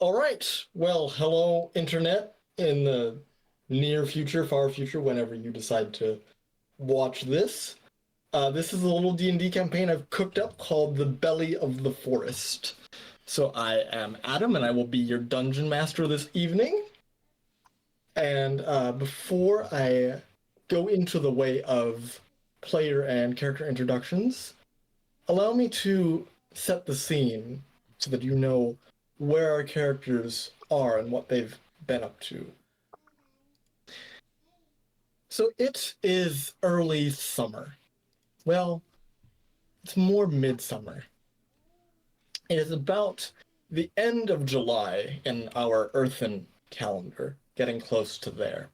All right. Well, hello, Internet, in the near future, far future, whenever you decide to watch this. This is a little D&D campaign I've cooked up called The Belly of the Forest. So I am Adam, and I will be your dungeon master this evening. And before I go into the way of player and character introductions, allow me to set the scene so that you know where our characters are and what they've been up to. So it is early summer. Well, it's more midsummer. It is about the end of July in our earthen calendar, getting close to there.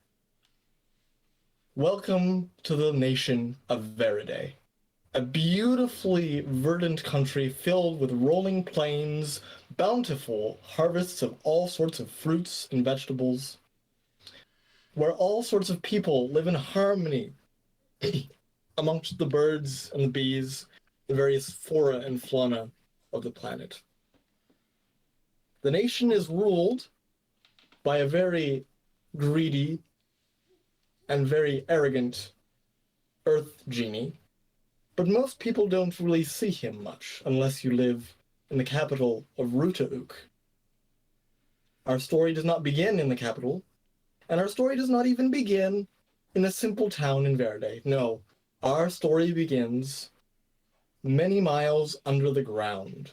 Welcome to the nation of Veridae, a beautifully verdant country filled with rolling plains, bountiful harvests of all sorts of fruits and vegetables, where all sorts of people live in harmony amongst the birds and the bees, the various flora and fauna of the planet. The nation is ruled by a very greedy and very arrogant earth genie, but most people don't really see him much unless you live in the capital of Rutauk. Our story does not begin in the capital, and our story does not even begin in a simple town in Verde. No, our story begins many miles under the ground.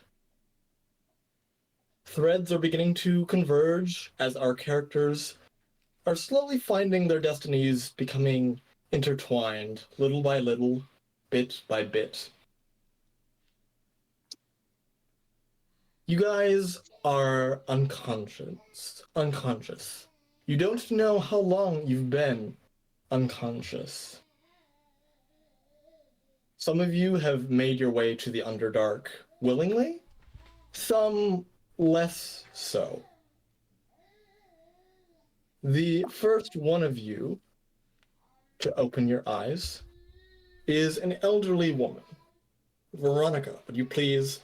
Threads are beginning to converge as our characters are slowly finding their destinies becoming intertwined, little by little, bit by bit. You guys are unconscious. You don't know how long you've been unconscious. Some of you have made your way to the Underdark willingly, some less so. The first one of you to open your eyes is an elderly woman. Veronica, would you please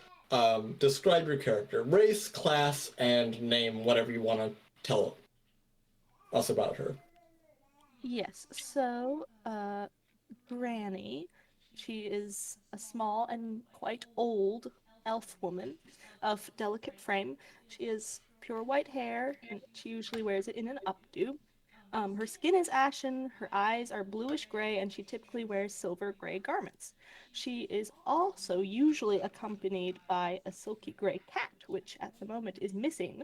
describe your character, race, class, and name, whatever you want to tell us about her? Yes, Granny, she is a small and quite old elf woman of delicate frame. She has pure white hair, and she usually wears it in an updo. Her skin is ashen, her eyes are bluish gray, and she typically wears silver gray garments. She is also usually accompanied by a silky gray cat, which at the moment is missing.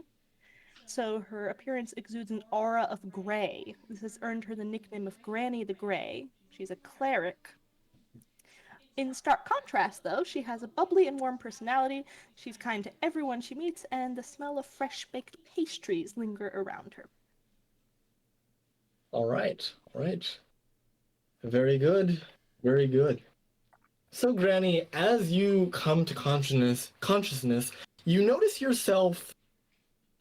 So her appearance exudes an aura of gray. This has earned her the nickname of Granny the Grey. She's a cleric. In stark contrast, though, she has a bubbly and warm personality. She's kind to everyone she meets, and the smell of fresh baked pastries linger around her. All right, all right. Very good, very good. So, Granny, as you come to consciousness, you notice yourself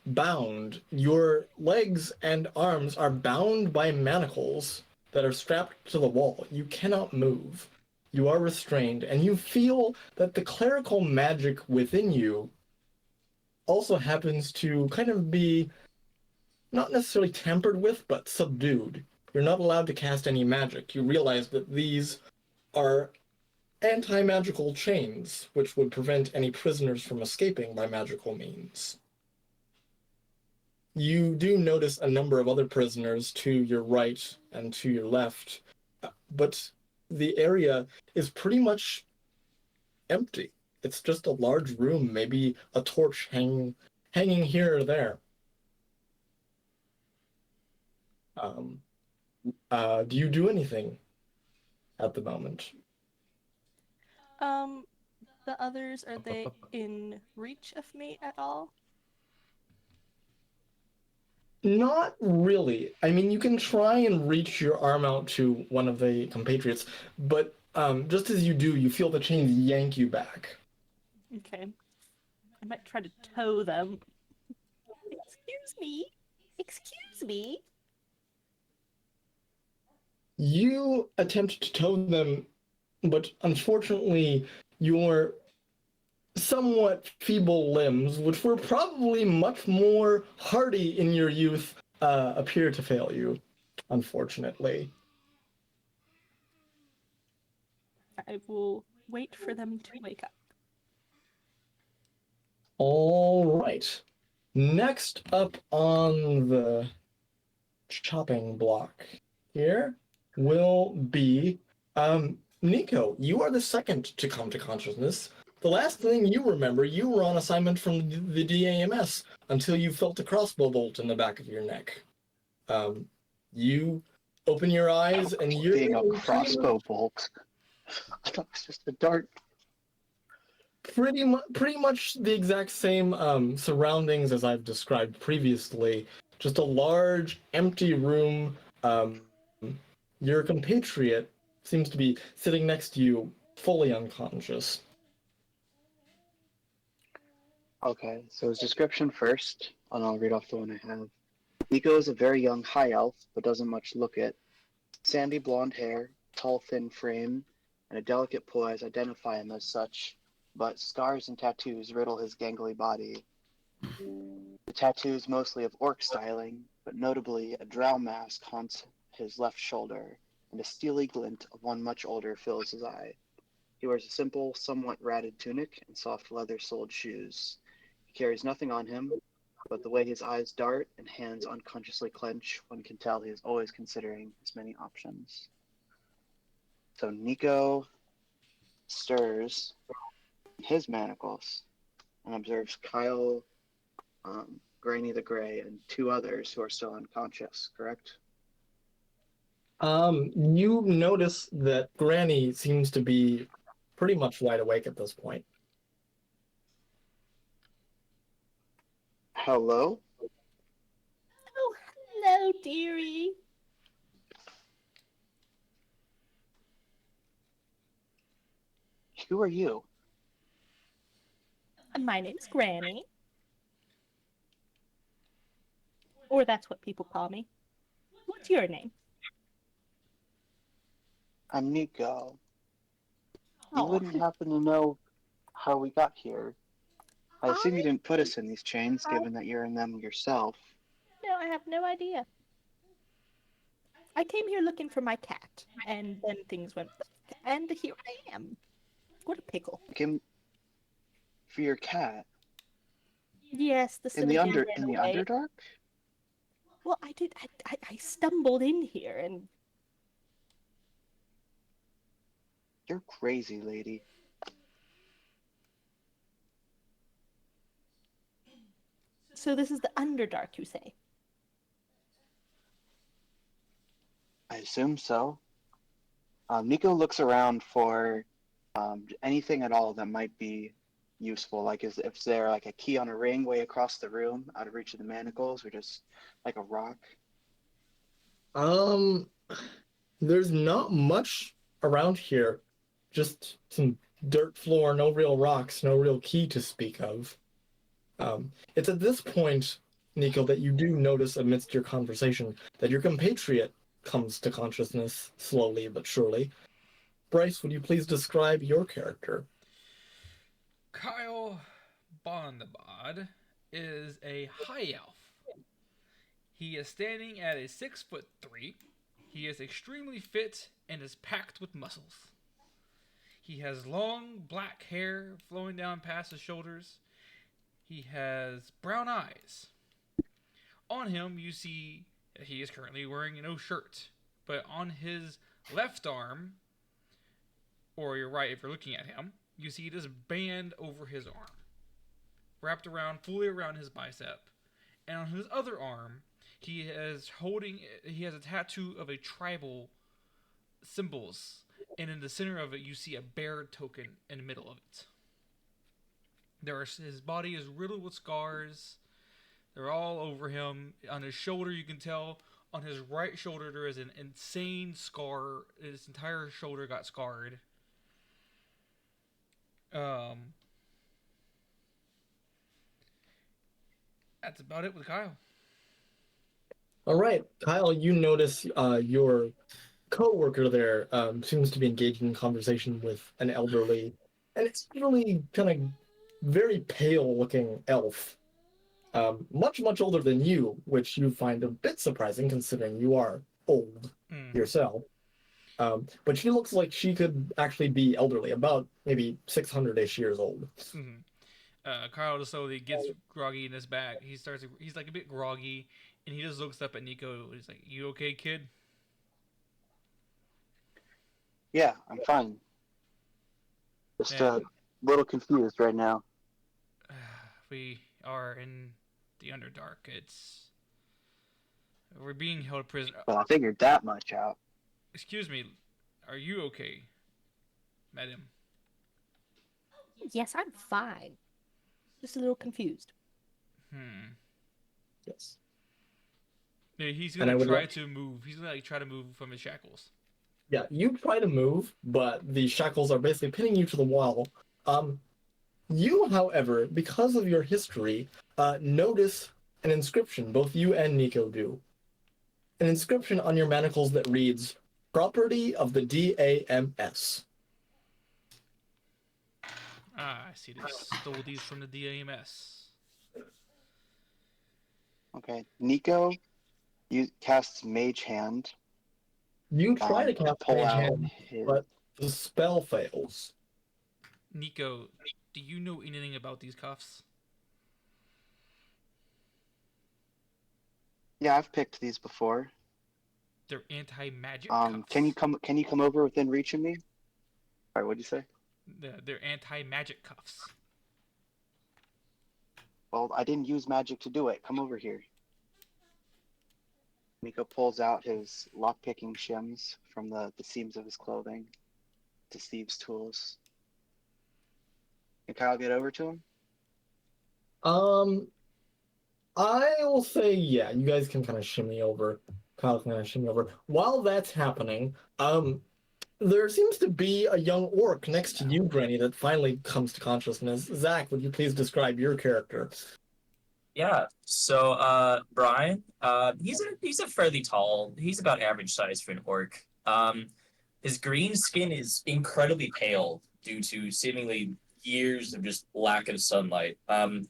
bound. Your legs and arms are bound by manacles that are strapped to the wall. You cannot move. You are restrained, and you feel that the clerical magic within you also happens to kind of be not necessarily tampered with, but subdued. You're not allowed to cast any magic. You realize that these are anti magical chains, which would prevent any prisoners from escaping by magical means. You do notice a number of other prisoners to your right and to your left, but the area is pretty much empty. It's just a large room, maybe a torch hanging here or there. Um, do you do anything at the moment? Um, the others, are they in reach of me at all? Not really. I mean, you can try and reach your arm out to one of the compatriots, but just as you do, you feel the chains yank you back. Okay. I might try to tow them. Excuse me. Excuse me. You attempt to tow them, but unfortunately, your somewhat feeble limbs, which were probably much more hardy in your youth, appear to fail you, unfortunately. I will wait for them to wake up. All right. Next up on the chopping block here will be Niko. You are the second to come to consciousness. The last thing you remember, you were on assignment from the DAMS until you felt a crossbow bolt in the back of your neck. Um, you open your eyes and you're Being a in crossbow bolt. I thought it was just a dart. pretty much the exact same surroundings as I've described previously. Just a large empty room. Your compatriot seems to be sitting next to you, fully unconscious. Okay, so his description first, and I'll read off the one I have. Niko is a very young high elf, but doesn't much look it. Sandy blonde hair, tall thin frame, and a delicate poise identify him as such, but scars and tattoos riddle his gangly body. The tattoos mostly of orc styling, but notably a drow mask haunts his left shoulder, and a steely glint of one much older fills his eye. He wears a simple, somewhat ratted tunic and soft leather-soled shoes. He carries nothing on him, but the way his eyes dart and hands unconsciously clench, one can tell he is always considering his many options. So Niko stirs his manacles and observes Kyle, Granny the Grey, and two others who are still unconscious, correct? You notice that Granny seems to be pretty much wide awake at this point. Hello? Oh, hello, dearie. Who are you? My name's Granny. Or that's what people call me. What's your name? I'm Niko. You Oh, wouldn't happen to know how we got here. I assume you I didn't put us in these chains, given that you're in them yourself. no, I have no idea. I came here looking for my cat, and then things went black, and here I am. What a pickle. You came for your cat Yes, the silly thing in ran the away. Underdark. Well, I did. I stumbled in here, and You're crazy, lady. so this is the Underdark, you say? I assume so. Niko looks around for anything at all that might be useful. Like, if there like a key on a ring way across the room, out of reach of the manacles, or just like a rock. Um, there's not much around here. Just some dirt floor, no real rocks, no real key to speak of. It's at this point, Nico, that you do notice amidst your conversation that your compatriot comes to consciousness slowly but surely. Bryce, would you please describe your character? Kyle Bondabad is a high elf. He is standing at a 6'3". He is extremely fit and is packed with muscles. He has long black hair flowing down past his shoulders. He has brown eyes. On him, you see that he is currently wearing no shirt, but on his left arm, or your right if you're looking at him, you see this band over his arm, wrapped around fully around his bicep, and on his other arm, he has a tattoo of a tribal symbols, and in the center of it, you see a bear token in the middle of it. His body is riddled with scars. They're all over him. On his shoulder, you can tell. On his right shoulder, there is an insane scar. His entire shoulder got scarred. Um, that's about it with Kyle. All right, Kyle, you notice your co-worker there seems to be engaged in conversation with an elderly, and it's really kind of very pale-looking elf, much, much older than you, which you find a bit surprising considering you are old Mm. yourself. But she looks like she could actually be elderly, about maybe 600-ish years old. Mm-hmm. Carl just slowly gets groggy in his back. He's like a bit groggy, and he just looks up at Niko. He's like, "You okay, kid?" Yeah, I'm fine. Just a And little confused right now. we are in the Underdark. We're being held prisoner. Well, I figured that much out. Excuse me, are you okay, madam? Yes, I'm fine. Just a little confused. Hmm. Yes. Yeah, he's And gonna I would try like, to move. He's gonna like try to move from his shackles. yeah, you try to move, but the shackles are basically pinning you to the wall. You, however, because of your history, notice an inscription, both you and Niko do. An inscription on your manacles that reads, Property of the DAMS. Ah, I see. They stole these from the DAMS. Okay, Niko, you casts Mage Hand. You try to To cast pull Mage out Hand, his. but the spell fails. Niko, do you know anything about these cuffs? Yeah, I've picked these before. They're anti-magic cuffs. Can you come? Can you come over within reach of me? All right, what'd you say? They're anti-magic cuffs. Well, I didn't use magic to do it. Come over here. Niko pulls out his lockpicking shims from the seams of his clothing, to thieves' tools. Can Kyle get over to him? Um, I will say, yeah, you guys can kind of shimmy over. Kyle can kind of shimmy over. While that's happening, there seems to be a young orc next to you, Granny, that finally comes to consciousness. Zach, would you please describe your character? Yeah. So Brian, he's a fairly tall. He's about average size for an orc. His green skin is incredibly pale due to seemingly years of just lack of sunlight.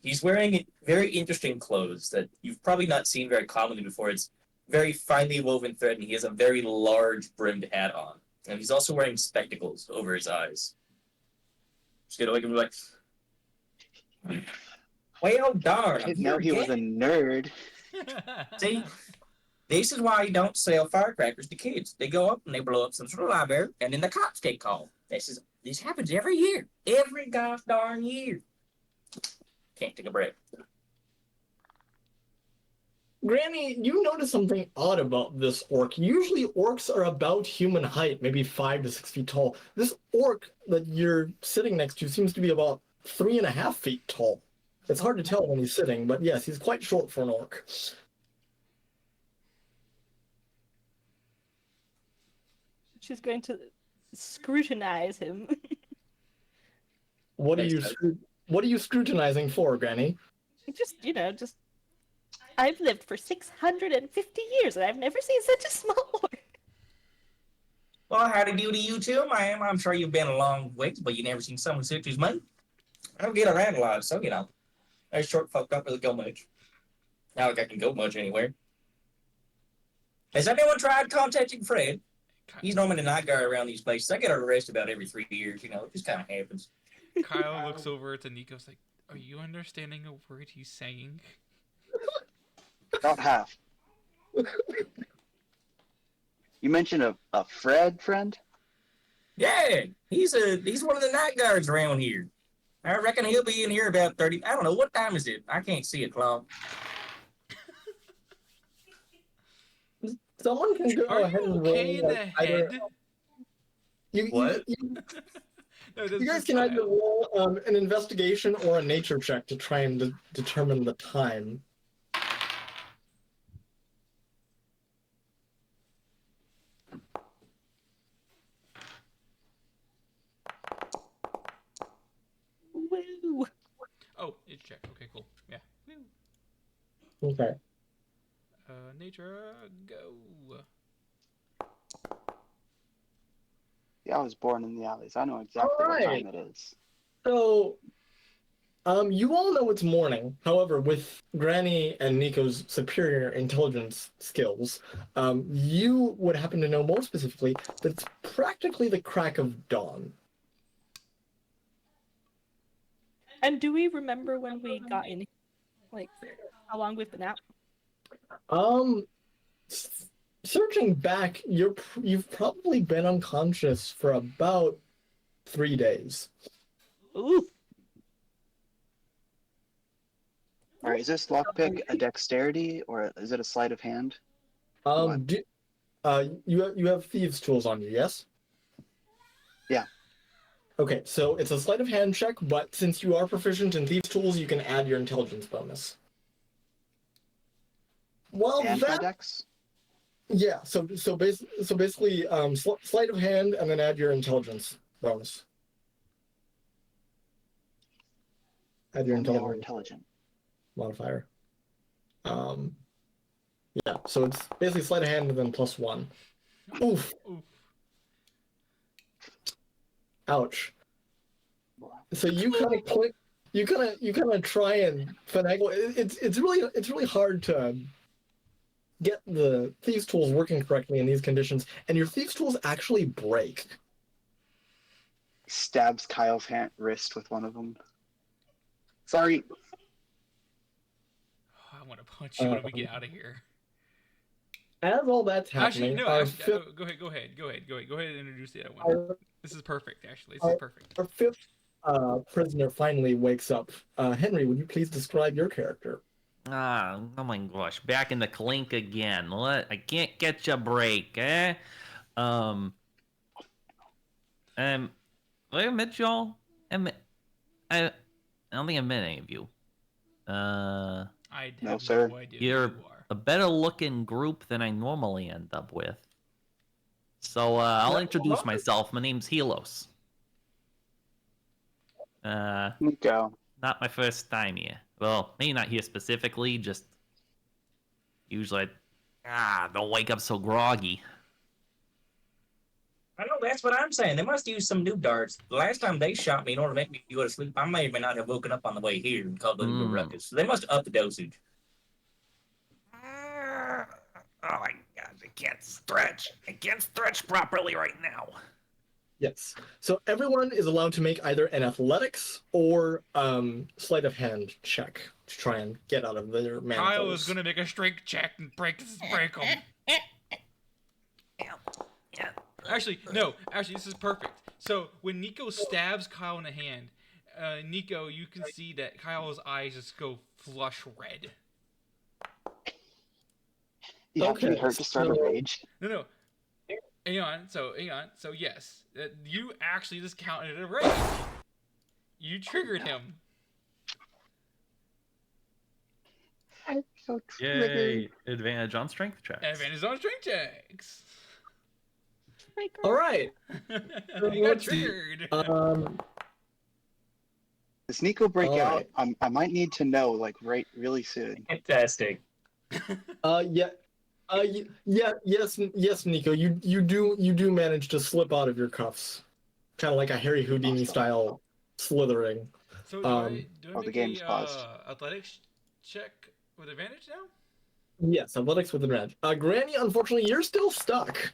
He's wearing very interesting clothes that you've probably not seen very commonly before. It's very finely woven thread, and he has a very large brimmed hat on. And he's also wearing spectacles over his eyes. Just gonna look at him like, well, I darn, I'm didn't here know he was a again. nerd. See, this is why you don't sell firecrackers to kids. They go up and they blow up some sort of library, and then the cops get called. This happens every year, every gosh darn year. Can't take a breath. Granny, you notice something odd about this orc. Usually orcs are about human height, maybe 5 to 6 feet tall. This orc that you're sitting next to seems to be about 3.5 feet tall. It's hard to tell when he's sitting, but yes, he's quite short for an orc. She's going to scrutinize him. What are Thanks, you guys. what are you scrutinizing for, Granny? just I've lived for 650 years and I've never seen such a small orc. Well, howdy do to you too, ma'am. I'm sure you've been a long ways, but you never seen someone such as me. I don't get around a lot, so I short folk don't really go much. Not like I can go much anywhere. Has anyone tried contacting Fred? He's normally the night guard around these places. I get arrested about every 3 years, it just kind of happens. Kyle looks over to Nico's like, "Are you understanding a word he's saying?" About half. You mentioned a Fred friend? Yeah, he's one of the night guards around here. I reckon he'll be in here about 30. I don't know, what time is it? I can't see a clock. Someone can go Are ahead you and okay in roll the either. head? What? No, that's You guys just can either Kyle. roll an investigation or a nature check to try and determine the time. Woo! Oh, it's check. Okay, cool. Yeah. Woo. Okay. Nature, go. Yeah, I was born in the alleys. I know exactly what time it is. So, You all know it's morning. However, with Granny and Niko's superior intelligence skills, you would happen to know more specifically that it's practically the crack of dawn. And do we remember when we got in? Like, how long we've been out? Um, Searching back, you've probably been unconscious for about 3 days. Ooh. All right, is this lockpick a dexterity or is it a sleight of hand? What? You have thieves' tools on you, yes? Yeah. Okay, so it's a sleight of hand check, but since you are proficient in thieves' tools, you can add your intelligence bonus. Well, And my dex? yeah. So basically, sleight of hand, and then add your intelligence bonus. Add your Only more intelligence intelligent. modifier. Yeah. So it's basically sleight of hand and then +1. Oof. Oof. Ouch. So you kind of click. You kind of try and finagle. It's really hard to get the thieves' tools working correctly in these conditions, and your thieves' tools actually break. Stabs Kyle's wrist with one of them. Sorry. Oh, I want to punch you when we get out of here. As all that's Actually, happening, no. our Actually, fifth, go ahead. Go ahead and introduce the other one. our, This is perfect. Actually, this is perfect. our fifth prisoner finally wakes up. Henry, would you please describe your character? Oh my gosh, back in the clink again. What? I can't catch a break, eh? Have I met y'all? I don't think I've met any of you. I No, have sir. no idea You're who you are. a better looking group than I normally end up with. So I'll introduce myself. My name's Helos. Niko. Not my first time here. Well, maybe not here specifically, just usually don't wake up so groggy. I know that's what I'm saying. They must use some new darts. The last time they shot me in order to make me go to sleep, I may or may not have woken up on the way here and called it a ruckus. So they must up the dosage. Oh my god, I can't stretch. I can't stretch properly right now. Yes. So everyone is allowed to make either an athletics or sleight of hand check to try and get out of their manacles. Kyle is gonna make a strength check and break them. Yeah. Actually, no. Actually, this is perfect. So when Niko stabs Kyle in the hand, Niko, you can see that Kyle's eyes just go flush red. You have to be Okay, hurt to start a so- rage. No. Hang on. So yes, you actually just counted a rage. You triggered him. I'm so triggered. Yay! Advantage on strength checks. Advantage on strength checks. All right. You got Let's see. triggered. Does Niko break All out? right. I might need to know, like, really soon. Fantastic. Yeah. Yes, Niko. You do manage to slip out of your cuffs, kind of like a Harry Houdini style slithering. So do I the make game's a paused. athletics check with advantage now? Yes, athletics with advantage. Granny, unfortunately, you're still stuck.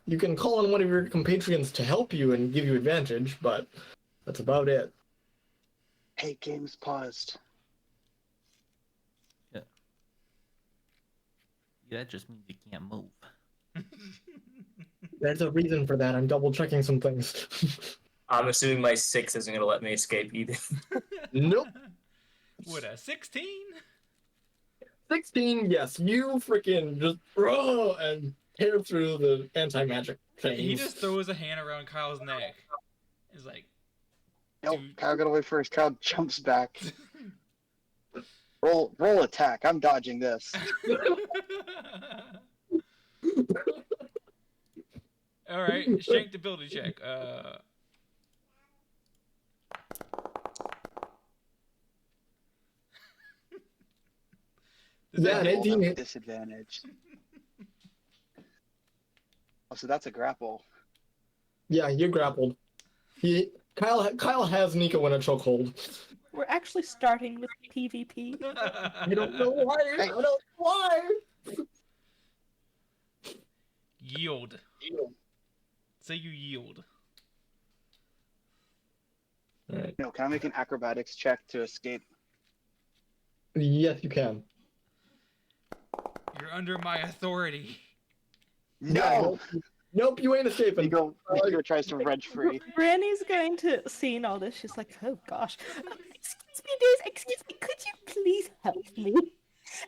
You can call on one of your compatriots to help you and give you advantage, but that's about it. Hey, game's paused. Yeah, that just means you can't move. There's a reason for that. I'm double checking some things. I'm assuming my 6 isn't going to let me escape either. Nope. What, a 16? 16, yes. You freaking just and tear through the anti-magic things. He just throws a hand around Kyle's neck. He's like, Nope, Dude. Kyle got away first. Kyle jumps back. Roll attack. I'm dodging this. all right, strength ability check. Does Yeah, that an hit? 18 At disadvantage. Oh, so that's a grapple. Yeah, you're grappled. Kyle has Niko in a chokehold. We're actually starting with PvP. I don't know why. I don't know why. Yield. Say you yield. All right. No, can I make an acrobatics check to escape? Yes, you can. You're under my authority. No! Nope, you ain't escaping. Niko tries to wrench free. Granny's going to, seeing all this, she's like, oh gosh. Excuse me, Days, excuse me, could you please help me?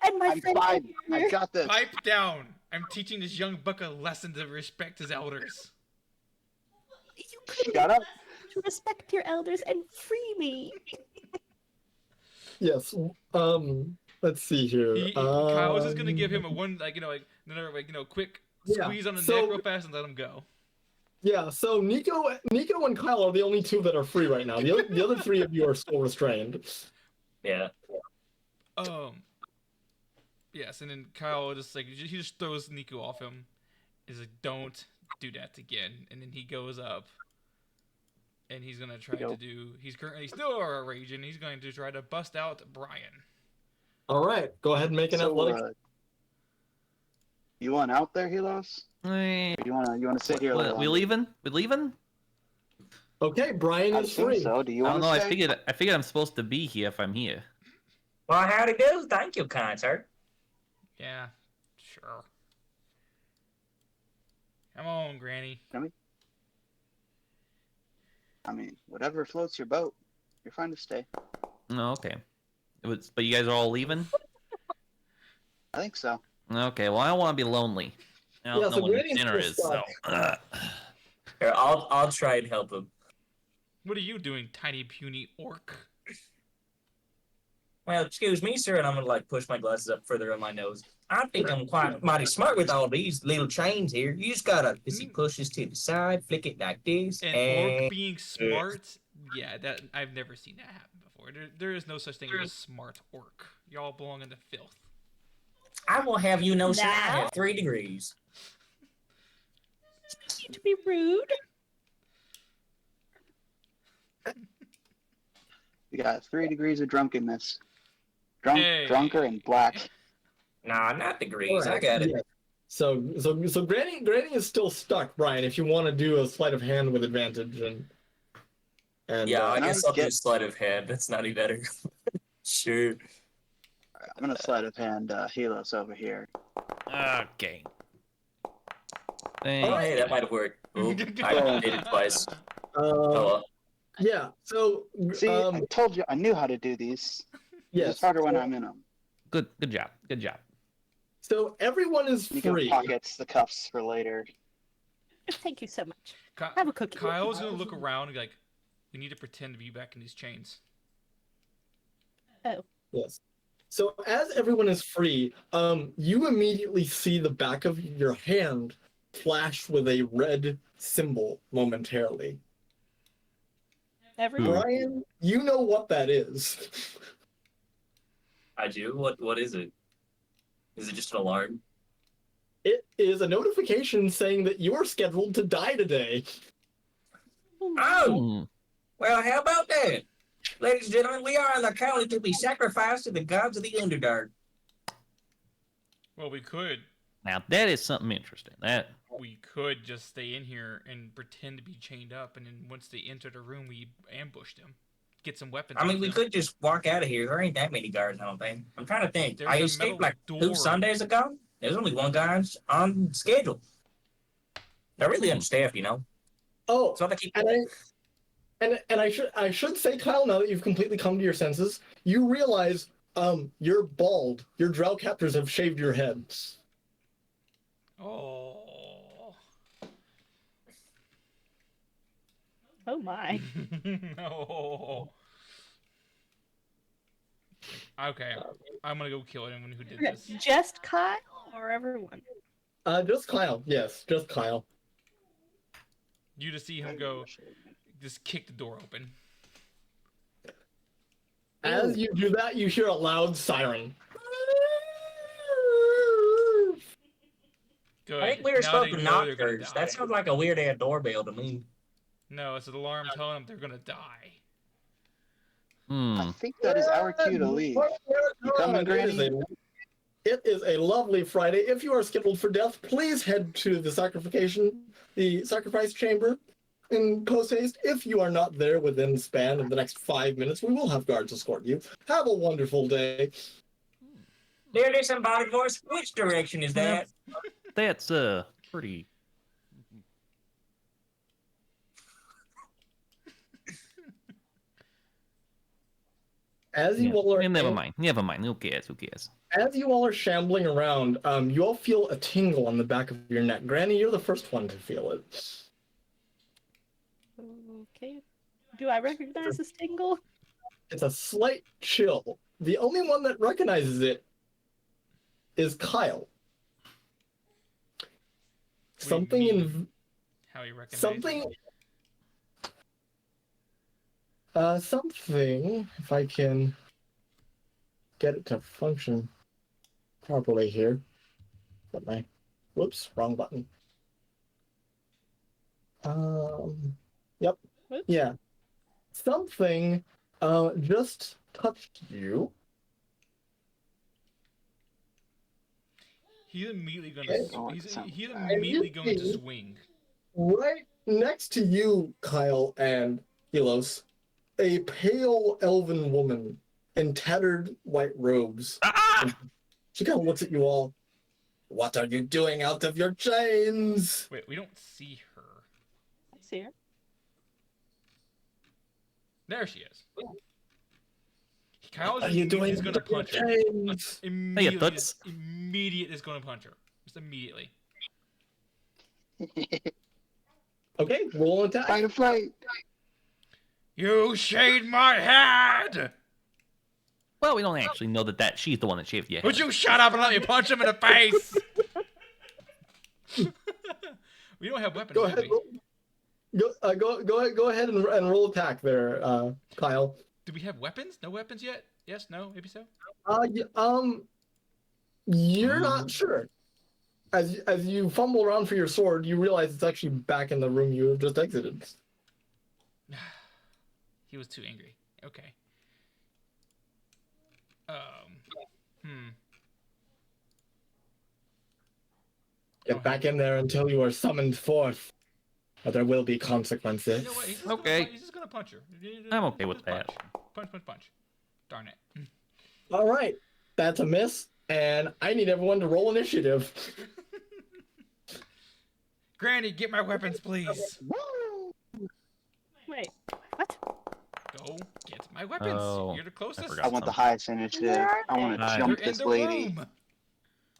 And my I'm friend fine. here, I got this. Pipe down. I'm teaching this young buck a lesson to respect his elders. you could Shut up. to respect your elders and free me. Yes. Let's see here. Kyle was just gonna give him a one, another, quick Yeah, squeeze on the so- neck real fast and let him go. Yeah, so Niko and Kyle are the only two that are free right now. The other three of you are still restrained. Yeah. Yes, and then Kyle just he just throws Niko off him. He's like, "Don't do that again." And then he goes up, and he's gonna try to do. He's currently still raging. He's going to try to bust out Brian. All right, go ahead and make an athletics. You want out there, Helos? Eh, Or you wanna sit here? we leaving? We leaving? Okay, Brian I is think free. so. Do you I want don't to know. stay? I figured I'm supposed to be here if I'm here. Well, howdy do. Thank you, kind sir. Yeah, sure. Come on, Granny. I mean, whatever floats your boat. You're fine to stay. No, okay. But you guys are all leaving? I think so. Okay. Well, I don't want to be lonely. I don't Yeah, know so when Granny's dinner is. still So. stuck. Here, I'll try and help him. What are you doing, tiny puny orc? Well, excuse me, sir, and I'm gonna push my glasses up further on my nose. I think I'm quite mighty smart with all these little chains here. You just gotta push this to the side, flick it like this, An and orc being smart? Yeah, that I've never seen that happen before. There is no such thing as a smart orc. Y'all belong in the filth. I will have you know, sir, I Now? have 3 degrees. To be rude. We got 3 degrees of drunkenness. Hey. Drunker, and black. Nah, not degrees. All right, I got it. yeah. So Granny is still stuck, Brian. If you want to do a sleight of hand with advantage, and Yeah, I Can I guess I'll do get- sleight of hand. That's not any better. Sure. I'm gonna sleight of hand Helos over here. Okay. Oh, Thanks. hey, that might have worked. Oop, I did it twice. Oh, well. yeah. So See, I told you I knew how to do these. yes. It's harder when I'm in them. Good job. Good job. So everyone is Niko free. pockets the cuffs for later. Thank you so much. Ky- Have a cookie. Kyle's gonna look around and be like, we need to pretend to be back in these chains. Oh. Yes. So as everyone is free, you immediately see the back of your hand flash with a red symbol momentarily. Everyone. Brian, you know what that is. I do? What is it? Is it just an alarm? It is a notification saying that you are scheduled to die today. Oh! Hmm. Well, how about that? Ladies and gentlemen, we are accounted to be sacrificed to the gods of the Underdark. Well, we could Now that is something interesting. we could just stay in here and pretend to be chained up, and then once they enter the room, we ambush them, get some weapons. I mean, off we them. could just walk out of here. There ain't that many guards, I don't think. I'm trying to think. There's I a escaped metal like door. 2 Sundays ago. There's only one guy on schedule. They're really understaffed, you know. Oh, So they keep. and I should say, Kyle, now that you've completely come to your senses, you realize you're bald. Your drow captors have shaved your head. Oh. Oh my. No. Okay, I'm gonna go kill anyone who did this. Just Kyle or everyone? Just Kyle. Yes, just Kyle. You just see him go, just kick the door open. As you do that, you hear a loud siren. Good. I think we were Now supposed they to know knock they're gonna first. die. That sounds like a weird ass doorbell to me. No, it's an alarm telling them they're gonna die. I Hmm. think that is our cue to leave. You coming, Granny? It is a lovely Friday. If you are scheduled for death, please head to the sacrifice chamber in post haste. If you are not there within the span of the next 5 minutes, we will have guards escort you. Have a wonderful day. There, disembodied voice. Which direction is that? That's pretty. As you Yeah. all are Never mind. Never mind. Who cares? Who cares? As you all are shambling around, you all feel a tingle on the back of your neck. Granny, you're the first one to feel it. Okay. Do I recognize this tingle? It's a slight chill. The only one that recognizes it is Kyle. Something in How you recognize something. Something. If I can get it to function properly here. But whoops, wrong button. Yep. Oops. Yeah. Something just touched you. He's immediately gonna. Okay. He's immediately going to swing. Right next to you, Kyle and Helos, a pale elven woman in tattered white robes. Ah! She kind of looks at you all. What are you doing out of your chains? Wait, we don't see her. I see her. There she is. Kyle What are you doing is gonna out of your punch her. chains? Immediate is gonna punch her. Just immediately. Okay, roll an attack. Fight or flight. You shaved my head! Well, we don't actually know that she's the one that shaved your head. Would you shut up and let me punch him in the face? We don't have weapons. Go do ahead. we? Go ahead and roll attack there, Kyle. Do we have weapons? No weapons yet? Yes, no, maybe so. You're not sure. As you fumble around for your sword, you realize it's actually back in the room you have just exited. He was too angry. Okay. Get back in there until you are summoned forth, or there will be consequences. You know what? He's just gonna punch her. I'm okay with Just that. Punch. Darn it. All right, that's a miss, and I need everyone to roll initiative. Granny, get my weapons, please. Wait, what? Go get my weapons. Oh, You're the closest. forgot. I want the highest initiative. I want to They're jump in this the lady. room.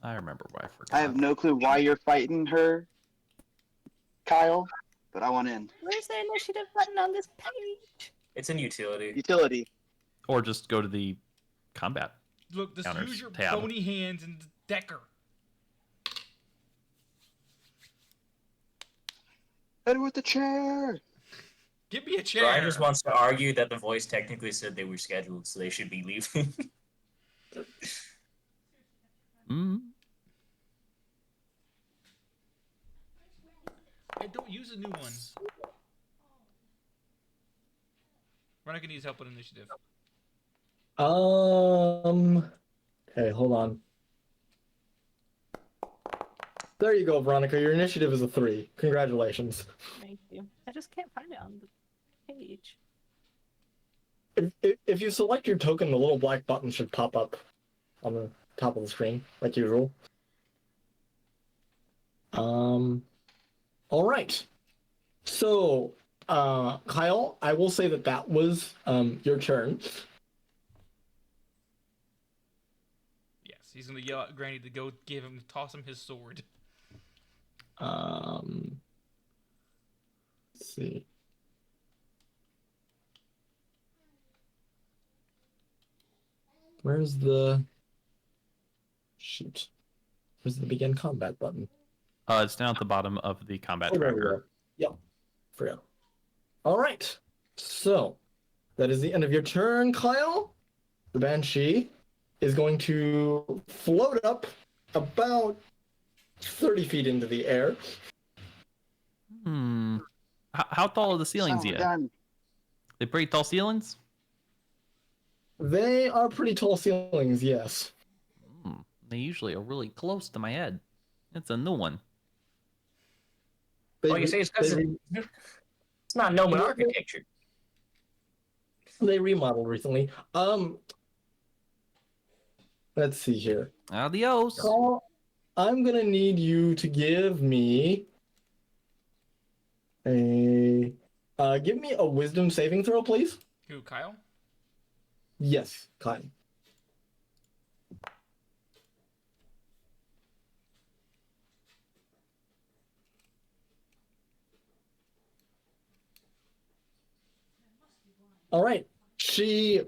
I remember why I forgot. I have no clue why you're fighting her, Kyle, but I want in. Where's the initiative button on this page? It's in utility. Utility. Or just go to the combat. Look, just Counters use your tab. bony hands and deck her. Hit her with the chair. Give me a chair. Brian just wants to argue that the voice technically said they were scheduled, so they should be leaving. Hey, don't use a new one. Veronica needs help with initiative. Okay, hold on. There you go, Veronica. Your initiative is a 3. Congratulations. Thank you. I just can't find it on the page. If you select your token, the little black button should pop up on the top of the screen, like usual. All right. So, Kyle, I will say that was your turn. Yes, he's gonna yell at Granny to go toss him his sword. Let's see. Where's the begin combat button? It's down at the bottom of the combat There we tracker. go. Yep. Forgot. All right. So that is the end of your turn, Kyle. The Banshee is going to float up about 30 feet into the air. How tall are the ceilings Son of a here? gun. They pretty tall ceilings? They are pretty tall ceilings, yes. They usually are really close to my head. It's a new one. They, Well, you say it's they, because re- it's not Noman Yeah. architecture. they remodeled recently. Let's see here. Adios. Carl, I'm gonna need you to give me a wisdom saving throw, please. Who, Kyle? Yes, Kyle. All right. She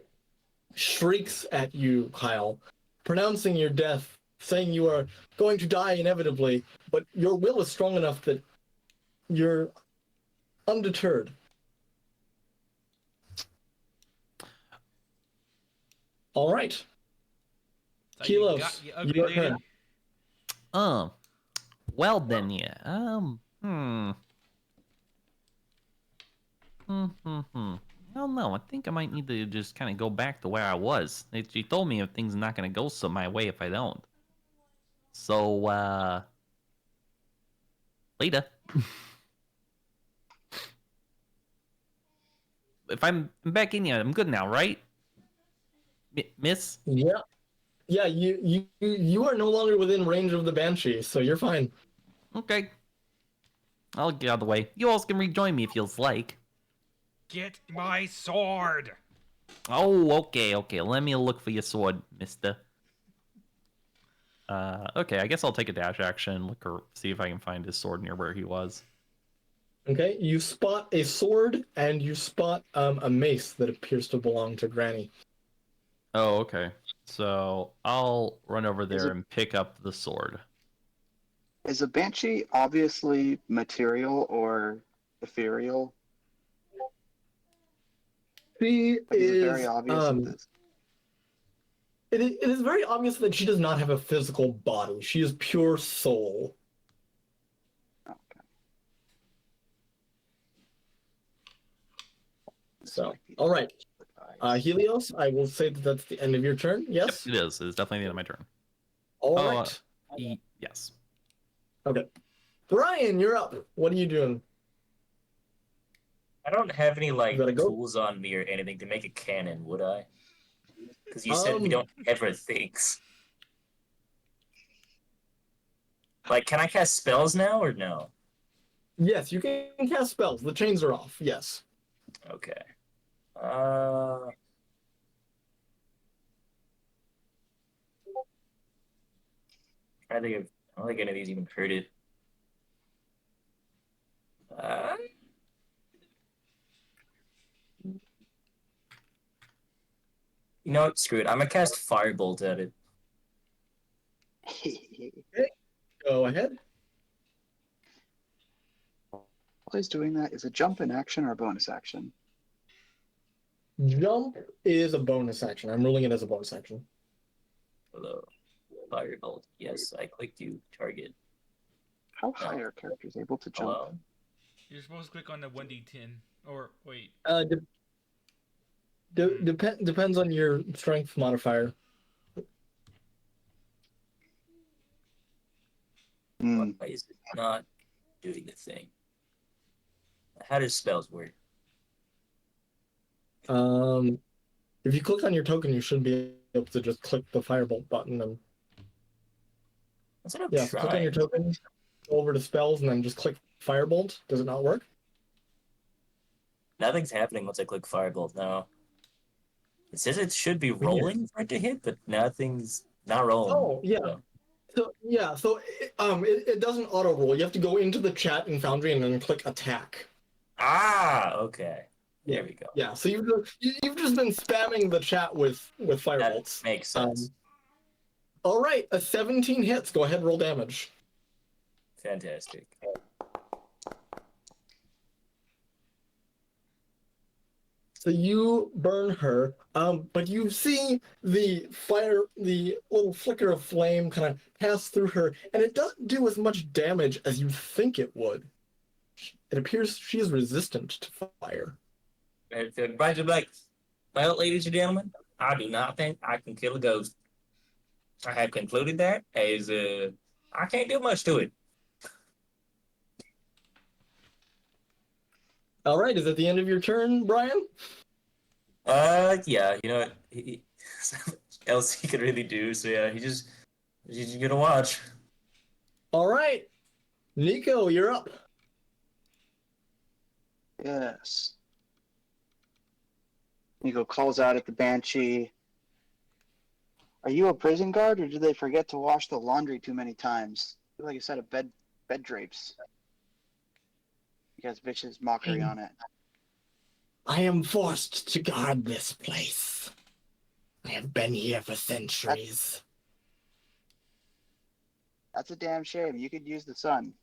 shrieks at you, Kyle, pronouncing your death, saying you are going to die inevitably, but your will is strong enough that you're undeterred. All right. So you Helos, got you ugly your lady. turn. Well then, yeah. I don't know. I think I might need to just kind of go back to where I was. She told me if things are not going to go so my way if I don't. So, later. If I'm back in here, I'm good now, right? Miss? Yeah. Yeah, you are no longer within range of the Banshee, so you're fine. Okay. I'll get out of the way. You all can rejoin me if you'll like. Get my sword. Oh, okay. Let me look for your sword, mister. Okay, I guess I'll take a dash action, look or see if I can find his sword near where he was. Okay, you spot a sword and you spot a mace that appears to belong to Granny. Oh, okay. So I'll run over Is there it- and pick up the sword. Is a banshee obviously material or ethereal? She Like, is it is very obvious that this? it is very obvious that she does not have a physical body. She is pure soul. Okay. So, all right. Helios, I will say that that's the end of your turn. Yes? Yep, it is. It's definitely the end of my turn. All Oh, right. Yes. Okay. Brian, you're up. What are you doing? I don't have any like Gotta go. tools on me or anything to make a cannon, would I? Because you said we Um, don't ever things. Like, can I cast spells now or no? Yes, you can cast spells. The chains are off. Yes. Okay. I don't think any of these even heard it. You know what? Screw it. I'm gonna cast Firebolt at it. Go ahead. While he's doing that, is a jump an action or a bonus action? Jump is a bonus action. I'm ruling it as a bonus action. Hello. Firebolt. Yes, I clicked you. Target. How high are characters able to jump? Hello? You're supposed to click on the 1d10. Or, wait. Depends on your strength modifier. Hmm. Why is it not doing the thing? How does spells work? If you click on your token, you should be able to just click the firebolt button and That's what I'm yeah, so click on your trying. token, go over to spells, and then just click firebolt. Does it not work? Nothing's happening once I click Firebolt now. It says it should be rolling for it to hit, but nothing's not rolling. Oh yeah. So it doesn't auto roll. You have to go into the chat in Foundry and then click attack. Ah, okay. There we go. Yeah. So you've just been spamming the chat with That firebolts. makes sense. All right, a 17 hits. Go ahead, roll damage. Fantastic. So you burn her, but you see the little flicker of flame kind of pass through her, and it doesn't do as much damage as you think it would. it appears she is resistant to fire. And Brian's will be like, well, ladies and gentlemen, I do not think I can kill a ghost. I have concluded that as I can't do much to it. All right, is that the end of your turn, Brian? Yeah, you know what else he could really do. So yeah, he's just gonna watch. All right, Niko, you're up. Yes. Niko calls out at the Banshee. Are you a prison guard, or did they forget to wash the laundry too many times? I feel like a set of bed drapes. He has vicious mockery on it. I am forced to guard this place. I have been here for centuries. That's a damn shame. You could use the sun.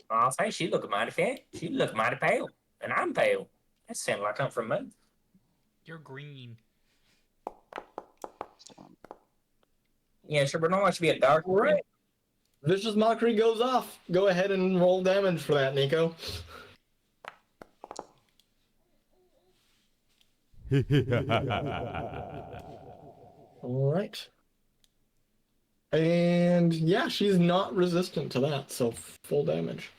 I'll say she look mighty fat. She look mighty pale, and I'm pale. That sounds like I'm from me. You're green. Yeah, sure, but I don't want you to be a dark. All right. Vicious mockery goes off. Go ahead and roll damage for that, Niko. All right. And yeah, she's not resistant to that, so full damage.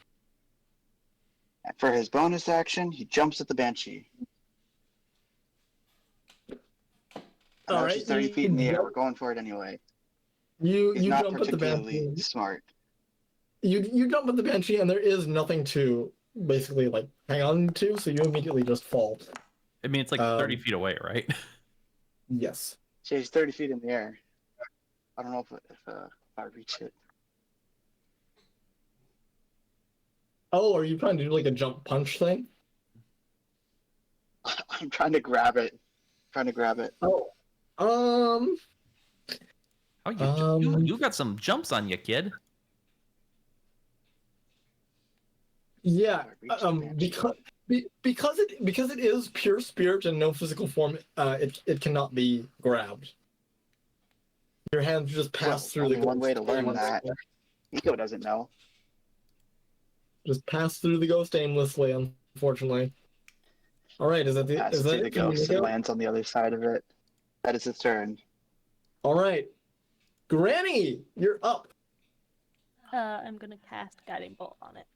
For his bonus action, he jumps at the Banshee. All right, She's 30 feet in the air. We're going for it anyway. You He's not jump at the particularly Banshee. smart. You jump at the Banshee, and there is nothing to basically like hang on to, so you immediately just fall. I mean, it's like 30 feet away, right? Yes. She's 30 feet in the air. I don't know if I reach it. Oh, are you trying to do like a jump punch thing? I'm trying to grab it. Oh. Oh, Um, you got some jumps on you, kid. Yeah. Reach the Banshee. Because it is pure spirit and no physical form, it cannot be grabbed. Your hands just pass through only the one ghost way to learn aimlessly. that. Niko doesn't know. Just pass through the ghost aimlessly, unfortunately. All right, is that Passes through the ghost and lands on the other side of it. That is his turn. All right, Granny, you're up. I'm gonna cast Guiding Bolt on it.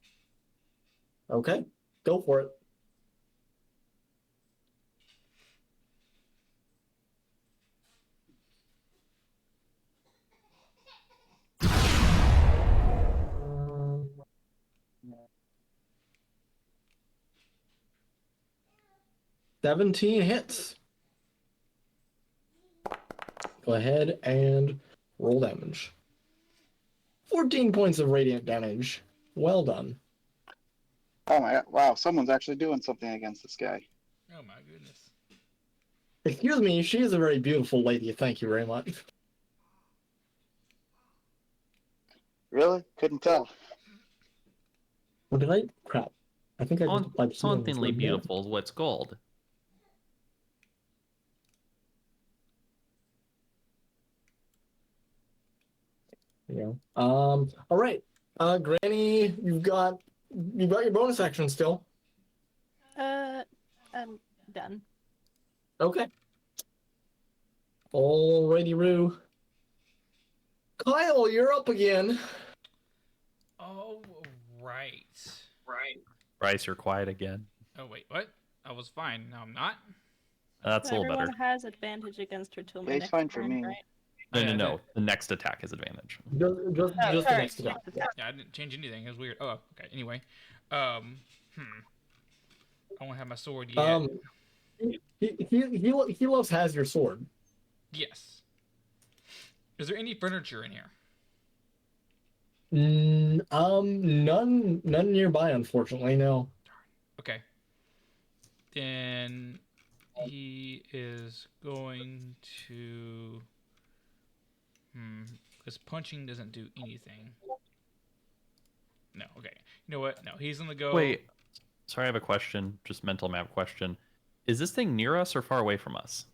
Okay, go for it. "17 hits. Go ahead and roll damage. 14 points of radiant damage. Well done. Oh my! Wow, someone's actually doing something against this guy. Oh my goodness. Excuse me, she is a very beautiful lady. Thank you very much. Really? Couldn't tell. What did I? Crap. I think I just applied healing Hauntingly instead. beautiful is what's called. Yeah. All right. Granny, you've got your bonus action still. I'm done. Okay. Alrighty, Roo. Kyle, you're up again. Oh, right. Bryce, you're quiet again. Oh, wait, what? I was fine. Now I'm not? That's a little better. Everyone has advantage against her till my Yeah, it's next fine for turn, me. right? No. The next attack is advantage. Just the sorry. next attack. Yeah, I didn't change anything. It was weird. Oh, okay. Anyway. I won't have my sword yet. Helos has your sword. Yes. Is there any furniture in here? None nearby, unfortunately. No. Okay. Then he is going to. Because punching doesn't do anything. No. Okay. You know what? No, he's gonna go. Wait. Sorry, I have a question. Just mental map question. Is this thing near us or far away from us?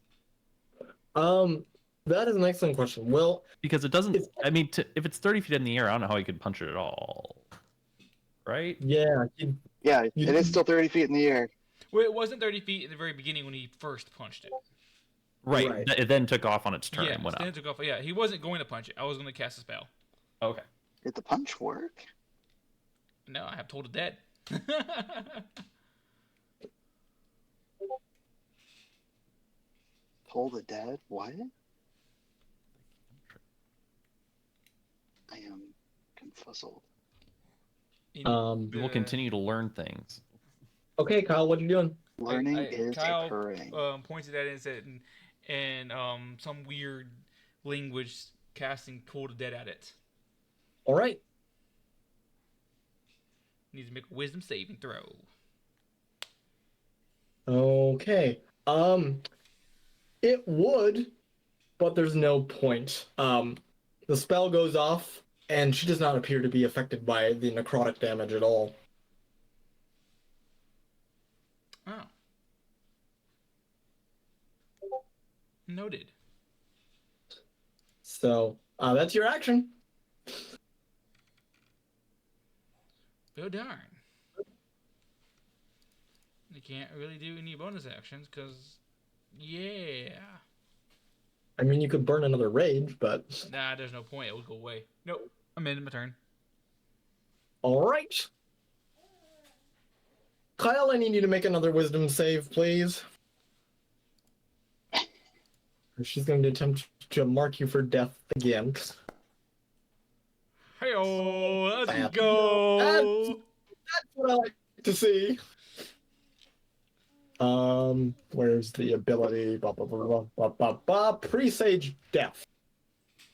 That is an excellent question. Well, Because it doesn't. I mean, if it's 30 feet in the air, I don't know how he could punch it at all. Right? yeah, Yeah, you- it is still 30 feet in the air. Well, it wasn't 30 feet in the very beginning when he first punched it. Right. Right. It then took off on its turn Yeah, and went Stan up. took off. Yeah, he wasn't going to punch it. I was going to cast a spell. Okay. Did the punch work? No, I have told it dead. Toll the Dead? What? I am confuzzled. We will continue to learn things. Okay, Kyle, what are you doing? Learning is Kyle occurring. pointed at it and said, and some weird language casting Cold Dead at it. All right. Needs to make a wisdom saving throw. Okay. It would, but there's no point. The spell goes off, and she does not appear to be affected by the necrotic damage at all. Oh. Noted. So, that's your action. Oh darn. You can't really do any bonus actions because, yeah. I mean, you could burn another rage, but Nah, there's no point. It will go away. Nope. I'm in my turn. all right. Kyle, I need you to make another wisdom save, please. She's going to attempt to mark you for death again. Hey, let's Bam. go. That's what I like to see. Where's the ability? Presage death.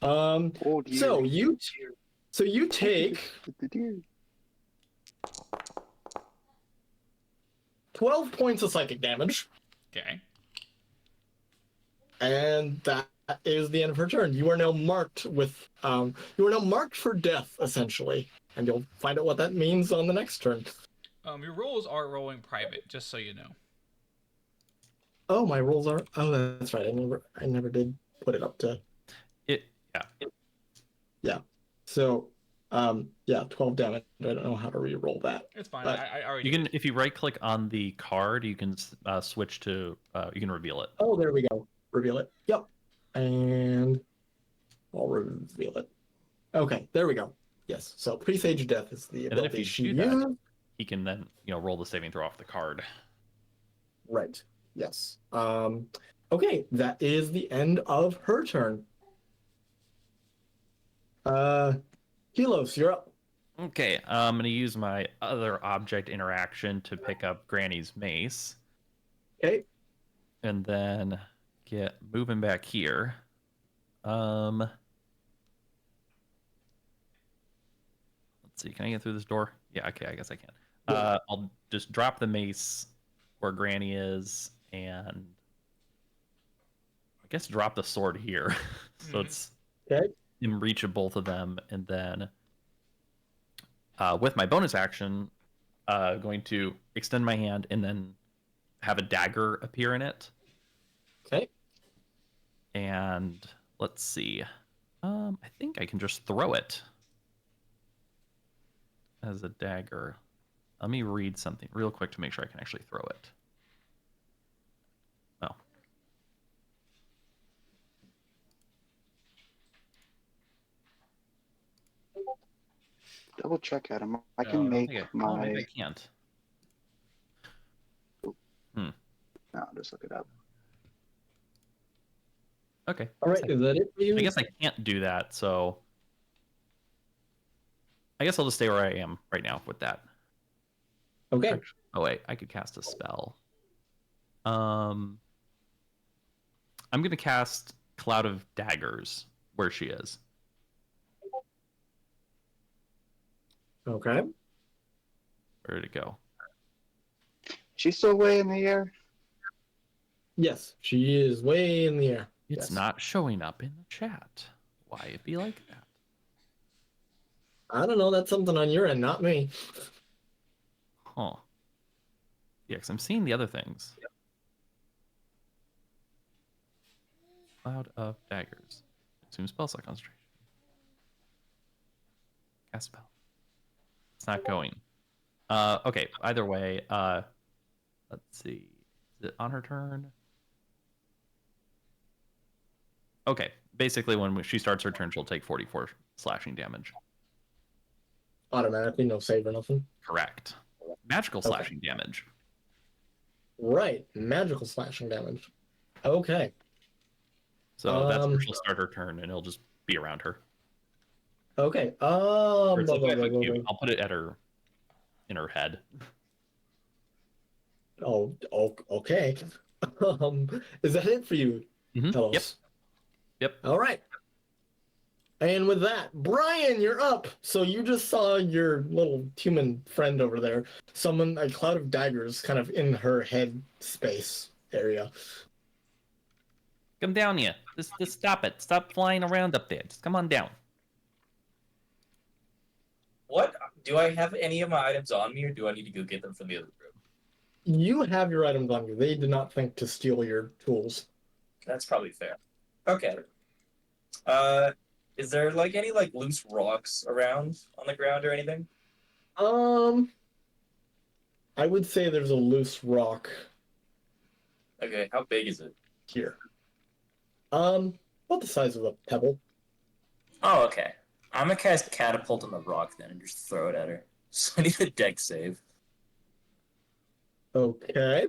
Oh dear. So you take The deer. 12 points of psychic damage, Okay. and that is the end of her turn. You are now marked with for death, essentially, and you'll find out what that means on the next turn. Your rolls are rolling private, just so you know. Oh, my rolls are. Oh, that's right. I never did put it up to. Yeah. So, 12 damage. I don't know how to re-roll that. It's fine. But I already. You can, if you right click on the card, you can switch to. You can reveal it. Oh, there we go. Reveal it. Yep. And I'll reveal it. Okay, there we go. Yes. So presage death is the And then if ability you she do that, used. he can then roll the saving throw off the card. Right. Yes. Okay, that is the end of her turn. Helos, you're up. Okay, I'm gonna use my other object interaction to pick up Granny's mace, Okay. and then get moving back here. Let's see, can I get through this door? Yeah, okay, I guess I can. Yeah. I'll just drop the mace where Granny is, and I guess drop the sword here, so it's Okay. in reach of both of them, and then with my bonus action, going to extend my hand and then have a dagger appear in it. Okay. And let's see. I think I can just throw it as a dagger. Let me read something real quick to make sure I can actually throw it. Oh. Oh, double check, Adam. I No, can don't make think my. Oh, maybe I can't. No, just look it up. Okay. All right. Is that it for you? I guess I can't do that, so I guess I'll just stay where I am right now with that. Okay. Oh wait, I could cast a spell. I'm gonna cast Cloud of Daggers where she is. Okay. Where did it go? She's still way in the air. Yes, she is way in the air. It's Yes. not showing up in the chat. Why it be like that? I don't know. That's something on your end, not me. Huh. Yeah, because I'm seeing the other things. Cloud of daggers. Assume spell slot concentration. Cast spell. It's not going. Okay. Either way, let's see. Is it on her turn? Okay. Basically, when she starts her turn, she'll take 44 slashing damage. Automatically, no save or nothing. Correct. Magical slashing damage. Right, magical slashing damage. Okay. So that's where she'll start her turn, and it'll just be around her. Okay. Or it's a 5-foot cube. I'll put it at her, in her head. Oh, okay. Is that it for you, Helos? Yep. All right. And with that, Brian, you're up. So you just saw your little human friend over there summon a cloud of daggers kind of in her head space area. Come down here. Just stop it. Stop flying around up there. Just come on down. What? Do I have any of my items on me, or do I need to go get them from the other room? You have your items on you. They did not think to steal your tools. That's probably fair. Okay. Is there like any like loose rocks around on the ground or anything? I would say there's a loose rock Okay, how big is it? here. About the size of a pebble. Oh, okay. I'm gonna cast catapult on the rock then and just throw it at her. So I need a deck save. Okay.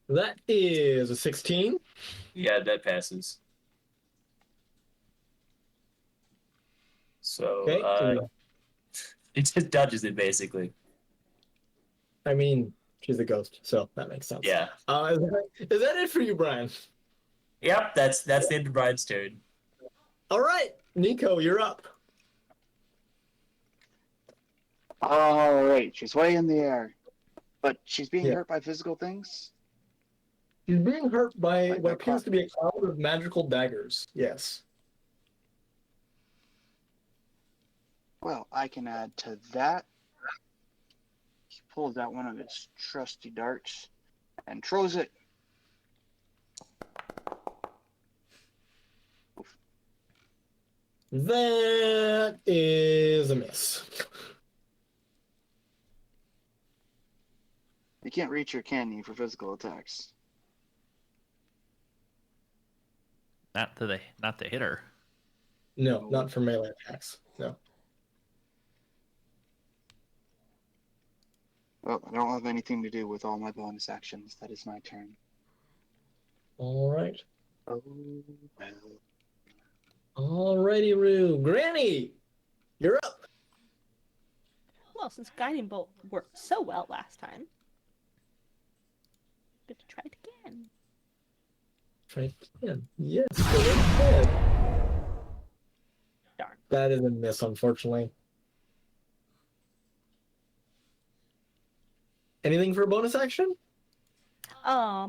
That is a 16. Yeah, that passes. So Okay. it just dodges it basically. I mean, she's a ghost, so that makes sense. Yeah. Is that it for you, Brian? Yep, that's the end of Brian's turn. All right, Niko, you're up. All right, she's way in the air, but she's being Yeah. hurt by physical things. She's being hurt by Like what the appears to be a cloud of magical daggers. Yes. Well, I can add to that. He pulls out one of his trusty darts and throws it. That is a miss. You can't reach her, can you, for physical attacks? Not to hit her. No, not for melee attacks. No. Well, I don't have anything to do with all my bonus actions. That is my turn. All right. Oh, well. Alrighty, Roo. Granny, you're up. Well, since guiding bolt worked so well last time, good to try it again. Try again. Yes, go ahead. Darn. That is a miss, unfortunately. Anything for a bonus action? I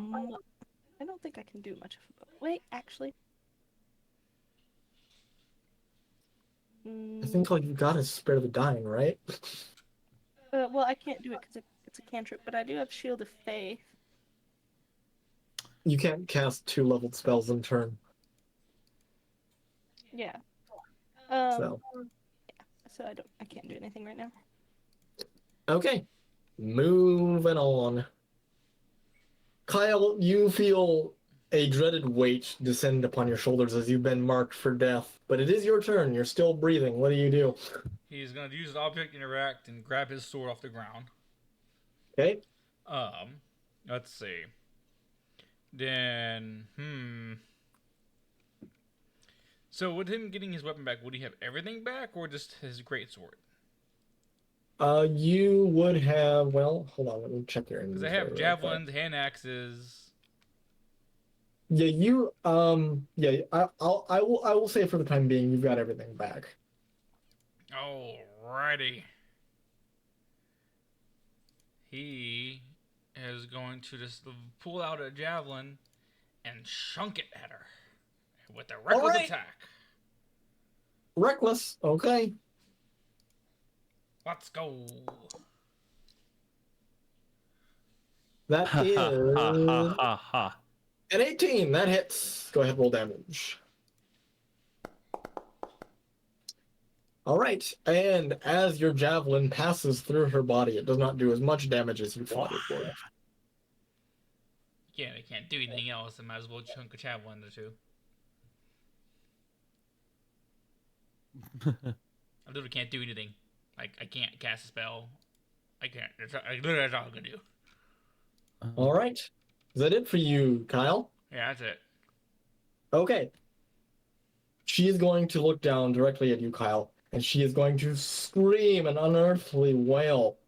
don't think I can do much of a wait, actually. I think like you gotta spare the dying, right? Well, I can't do it because it's a cantrip, but I do have Shield of Faith. You can't cast 2-leveled spells in turn. Yeah. So So I can't do anything right now. okay, moving on. Kyle, you feel a dreaded weight descend upon your shoulders as you've been marked for death, but it is your turn. You're still breathing. What do you do? He's gonna use the object interact and grab his sword off the ground. Okay. Let's see. Then, So with him getting his weapon back, would he have everything back or just his greatsword? You would have. Well, hold on. Let me check your Because inventory. I have real quick. javelins, hand axes. Yeah, you. Yeah. I will say for the time being, you've got everything back. Alrighty. He is going to just pull out a javelin and chunk it at her with a reckless Alright. attack. Reckless. Okay. Let's go. That Ha ha ha ha is ha ha. an 18. That hits. Go ahead, roll damage. All right. And as your javelin passes through her body, it does not do as much damage as you thought it would. Yeah, I can't do anything else. I might as well chunk a javelin or two. I literally can't do anything. Like, I can't cast a spell. I can't. That's all I'm gonna do. All right. Is that it for you, Kyle? Yeah, that's it. Okay. She is going to look down directly at you, Kyle, and she is going to scream an unearthly wail.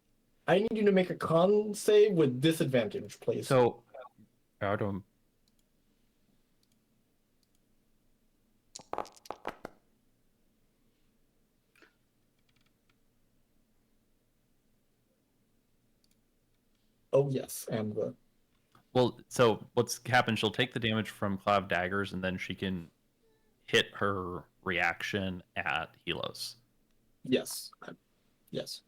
I need you to make a con save with disadvantage, please. So, Adam. Oh, yes, and the... Well, so what's happened? She'll take the damage from Cloud Daggers, and then she can hit her reaction at Helos. Yes. Yes.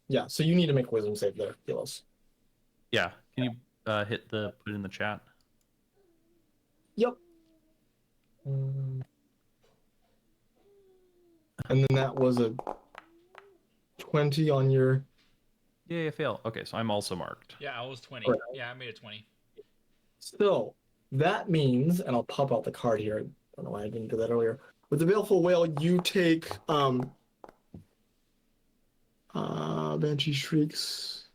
Yeah, so you need to make a wisdom save there, Helos. Yeah. Can you put it in the chat? Yep. And then that was a 20 on your... Yeah, fail. Okay, so I'm also marked. Yeah, I was 20. Right. Yeah, I made it 20. So that means, and I'll pop out the card here. I don't know why I didn't do that earlier. With the Baleful Whale, you take Banshee Shrieks.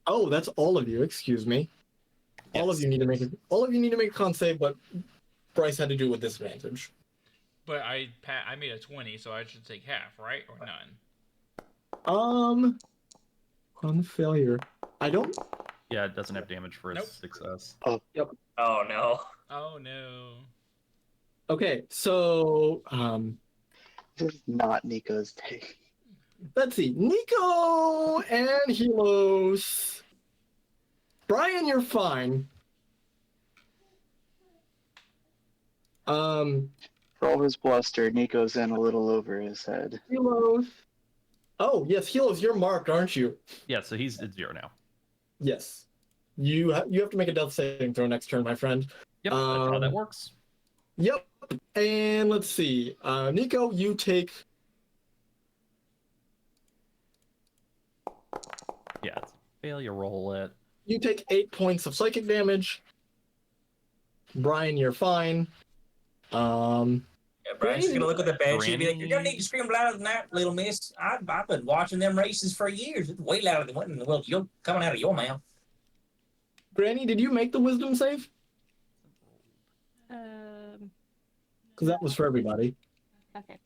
Oh, that's all of you. Excuse me. All of Yes. you need to make a con save, but Bryce had to do it with disadvantage. But I made a 20, so I should take half, right? Or none? On failure. I don't. Yeah, it doesn't have damage for its Nope. success. Oh no. Oh no. Okay, so This is not Niko's take. let's see. Niko and Helos. Brian, you're fine. For all his bluster, Niko's in a little over his head. Helos. Oh, yes, Helos, you're marked, aren't you? Yeah, so he's at 0 now. Yes. You have to make a death saving throw next turn, my friend. Yep, that's how that works. Yep. And let's see. Niko, you take... Yeah, it's failure, roll it. You take 8 points of psychic damage. Brian, you're fine. Yeah, Brian's just gonna look at the Banshee and be like, "You're gonna need to scream louder than that, little miss. I've been watching them races for years. It's way louder than what in the world you're coming out of your mouth." Granny, did you make the wisdom save? Because that was for everybody. Okay.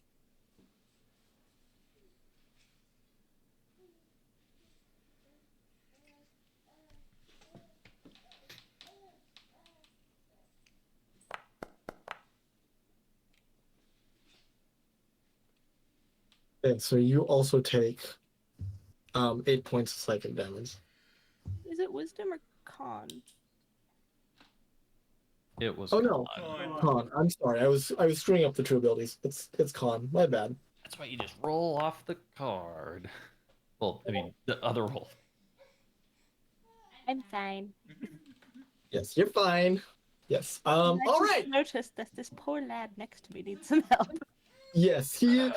Okay, so you also take 8 points of psychic damage. Is it wisdom or con? It was. Oh no, Con. con. I'm sorry, I was screwing up the true abilities. It's con. My bad. That's why you just roll off the card. Well, I mean, the other roll. I'm fine. Yes, you're fine. Yes. I All just right. noticed that this poor lad next to me needs some help. Yes, he is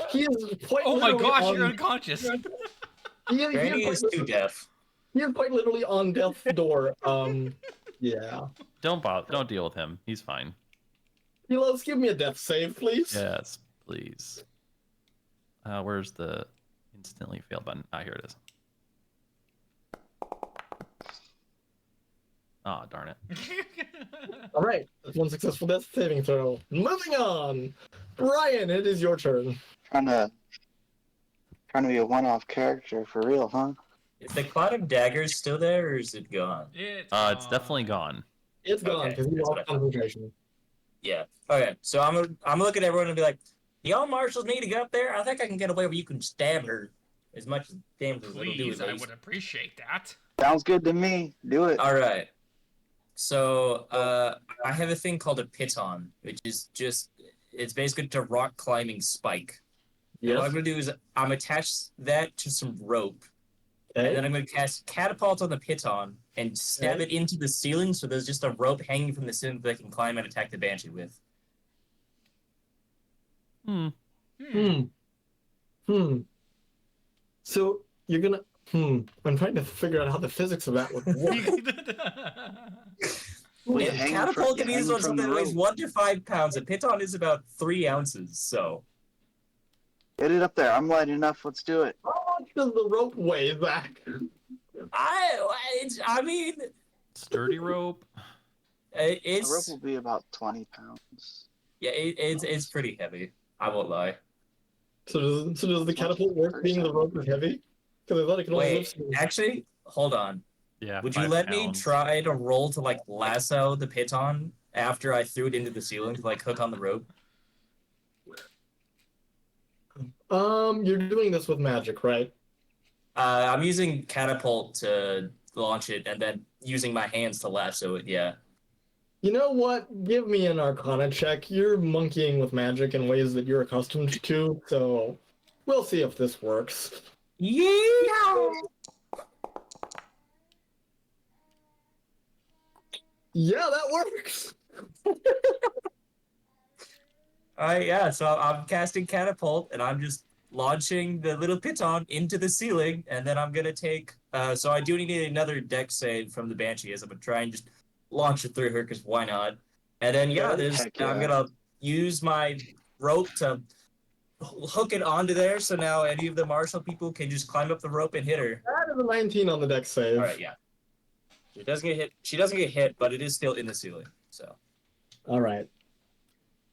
quite. Oh my literally gosh, on, you're unconscious. Granny is too deaf. He is quite literally on death's door. Yeah. Don't deal with him. He's fine. Helos, give me a death save, please. Yes, please. Where's the instantly fail button? Ah, here it is. Ah, darn it. All right, that's one successful death saving throw. Moving on, Brian, it is your turn. Trying to be a one-off character for real, huh? Is the cloud of daggers still there, or is it gone? It's definitely gone. It's gone Okay, because you that's what lost I thought. concentration. Yeah. Okay. So I'm looking at everyone and be like, "Y'all marshals need to get up there. I think I can get away where you can stab her as much damage as it'll do." Please, At I least. would appreciate that. Sounds good to me. Do it. All right. So, I have a thing called a piton, which is just, it's basically a rock climbing spike. And what I'm going to do is I'm attach that to some rope, and then I'm going to cast catapult on the piton and stab it into the ceiling so there's just a rope hanging from the ceiling that I can climb and attack the Banshee with. So you're gonna. I'm trying to figure out how the physics of that would work. Well, hang Catapulting is on from something the that weighs rope. 1 to 5 pounds. A piton is about 3 ounces, so. Get it up there. I'm light enough. Let's do it. How much does the rope weigh, Zach? I mean, Sturdy rope. The rope it's will be about 20 pounds. yeah, it's pretty heavy. I won't lie. So does the catapult work being the rope is heavy? Because I thought it could only lift. Wait, actually, hold on. Yeah. Would you 5 let me pounds. try to roll to like lasso the piton after I threw it into the ceiling to like hook on the rope? You're doing this with magic, right? I'm using catapult to launch it and then using my hands to lasso it. Yeah. You know what? Give me an Arcana check. You're monkeying with magic in ways that you're accustomed to, so we'll see if this works. Yeah. Yeah, that works. Yeah, so I'm casting catapult and I'm just launching the little piton into the ceiling, and then I'm gonna take. So I do need another deck save from the Banshee as I'm gonna try and just launch it through her because why not? And then Heck yeah. I'm gonna use my rope to hook it onto there, so now any of the martial people can just climb up the rope and hit her. That is a 19 on the deck save. All right, yeah. She doesn't get hit. She doesn't get hit, but it is still in the ceiling. So. All right.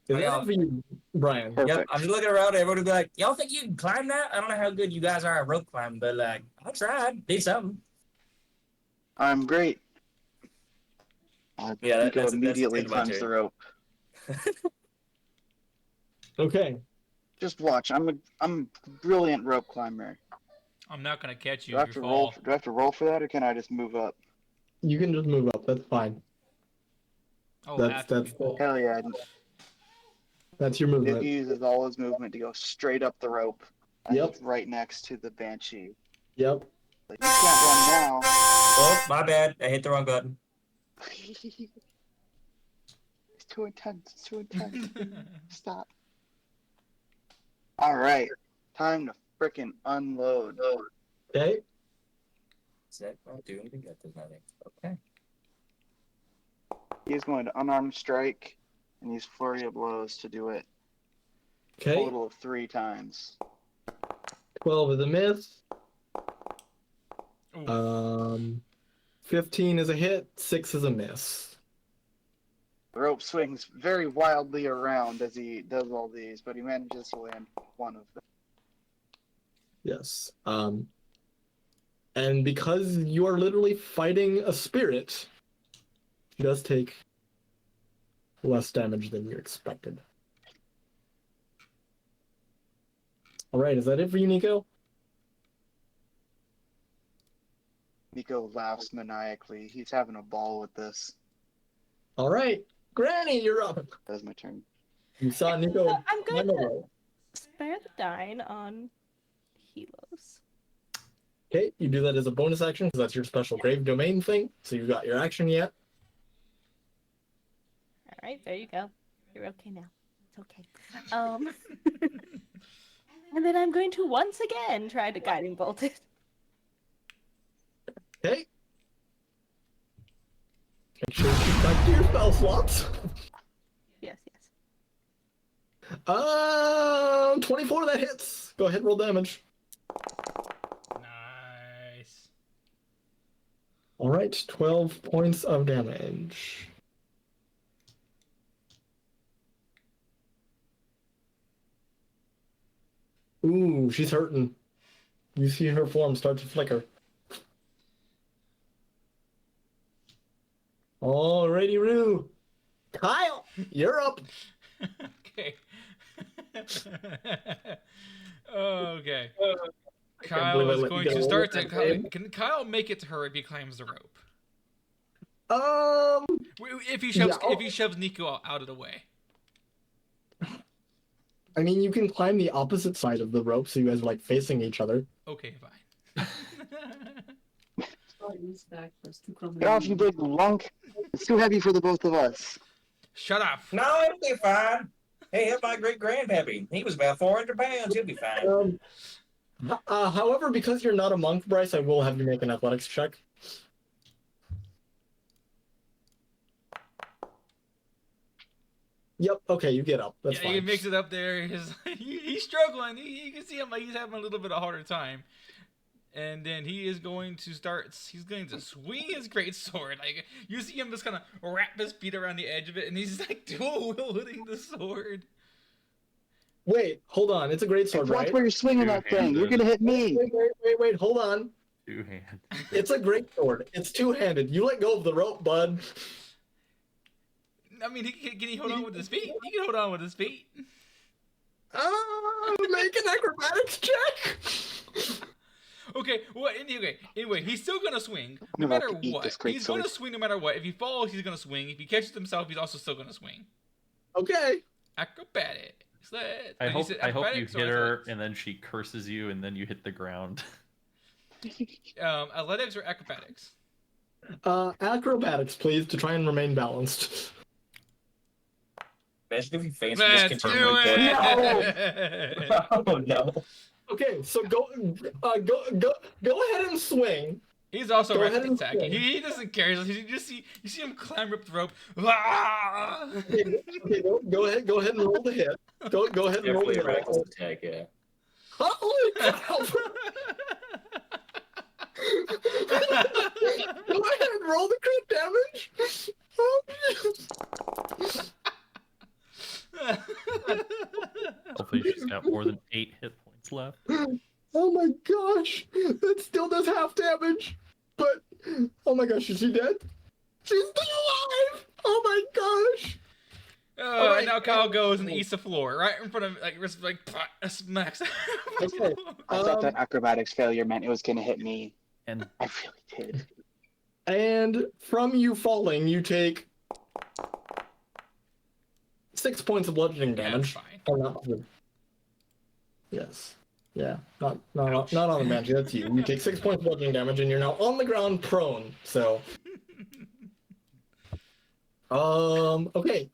Is that for you, Brian? Perfect. Yep, I'm just looking around. Everyone will be like, "Y'all think you can climb that?" I don't know how good you guys are at rope climbing, but like, I tried. Did something. I'm great. Yeah, Niko that's immediately my climbs turn. the rope. Okay. Just watch. I'm a brilliant rope climber. I'm not gonna catch Do you I if have you to roll? fall. Do I have to roll for that, or can I just move up? You can just move up. That's fine. Oh, That's after you fall. Hell yeah! That's your He movement. uses all his movement to go straight up the rope. And Yep. he's right next to the Banshee. Yep. Like, you can't run now. Oh, my bad. I hit the wrong button. It's too intense. It's too intense. Stop. All right, time to frickin' unload. Okay. Is that not doing anything? That does nothing. Okay. He's going to unarmed strike and use flurry of blows to do it a Okay. total of 3 times. 12 is a miss. Ooh. 15 is a hit. 6 is a miss. The rope swings very wildly around as he does all these, but he manages to land one of them. Yes. And because you are literally fighting a spirit, he does take less damage than you expected. All right, is that it for you, Niko? Niko laughs maniacally. He's having a ball with this. All right, Granny, you're up. That's my turn. You saw Niko. I'm going climb a to rope. spare the dying on Helos. Okay, you do that as a bonus action because that's your special grave domain thing. So you got your action yet. All right, there you go. You're okay now. It's okay. And then I'm going to once again try to guiding bolt it. Okay. Make sure you keep back to your spell slots. Yes, yes. 24, that hits. Go ahead, roll damage. Nice. All right, 12 points of damage. Ooh, she's hurting. You see her form start to flicker. Alrighty, Roo. Kyle, you're up. Okay. Okay. I can't Kyle believe I is let you going get to away start with to. that game. Can Kyle make it to her if he climbs the rope? If he shoves Niko out of the way. I mean, you can climb the opposite side of the rope so you guys are like facing each other. Okay, fine. Get off, you big lunk. It's too heavy for the both of us. Shut up. No, it'll be fine. Hey, that's my great grandpappy. He was about 400 pounds. He'll be fine. However, because you're not a monk, Bryce, I will have you make an athletics check. Yep. Okay, you get up. That's fine. He makes it up there. He's struggling. You can see him like he's having a little bit of a harder time. And then he is going to start. He's going to swing his great sword. Like you see him just kind of wrap his feet around the edge of it, and he's like dual wielding the sword. Wait, hold on. It's a great sword, right? Watch where you're swinging that thing. You're gonna hit me. Wait. Hold on. Two-handed. It's a great sword. It's two-handed. You let go of the rope, bud. I mean, can he hold on with his feet? He can hold on with his feet. Make an acrobatics check. Okay, well, anyway, he's still gonna swing no I'm about matter to eat what. this great He's sword. gonna swing no matter what. If he falls, he's gonna swing. If he catches himself, he's also still gonna swing. Okay. Acrobatics. I hope you acrobatics hit or her athletics? and then she curses you and then you hit the ground. Athletics or acrobatics? Acrobatics, please, to try and remain balanced. Imagine if he faints Let's and do just it! Oh no. Okay, so go ahead and swing. He's also Go rest ahead and attacking. swing. He doesn't care. You see him climb up the rope. Ah! Okay, go ahead and roll the hit. Go ahead and roll the Definitely a hit. reckless attack, yeah. Holy cow! Go ahead and roll the crit damage. Hopefully she's got more than 8 hit points left. Oh my gosh, that still does half damage. But oh my gosh, is she dead? She's still alive. Oh my gosh. Oh, Alright. now Kyle goes and eats the floor right in front of smacks. Okay. I thought that acrobatics failure meant it was gonna hit me. And I really did. And from you falling, you take 6 points of bludgeoning Yeah, damage. fine. Oh, not yes. Yeah. Not on the Banshee. That's you. You take 6 points of bludgeoning damage, and you're now on the ground, prone. So. Okay.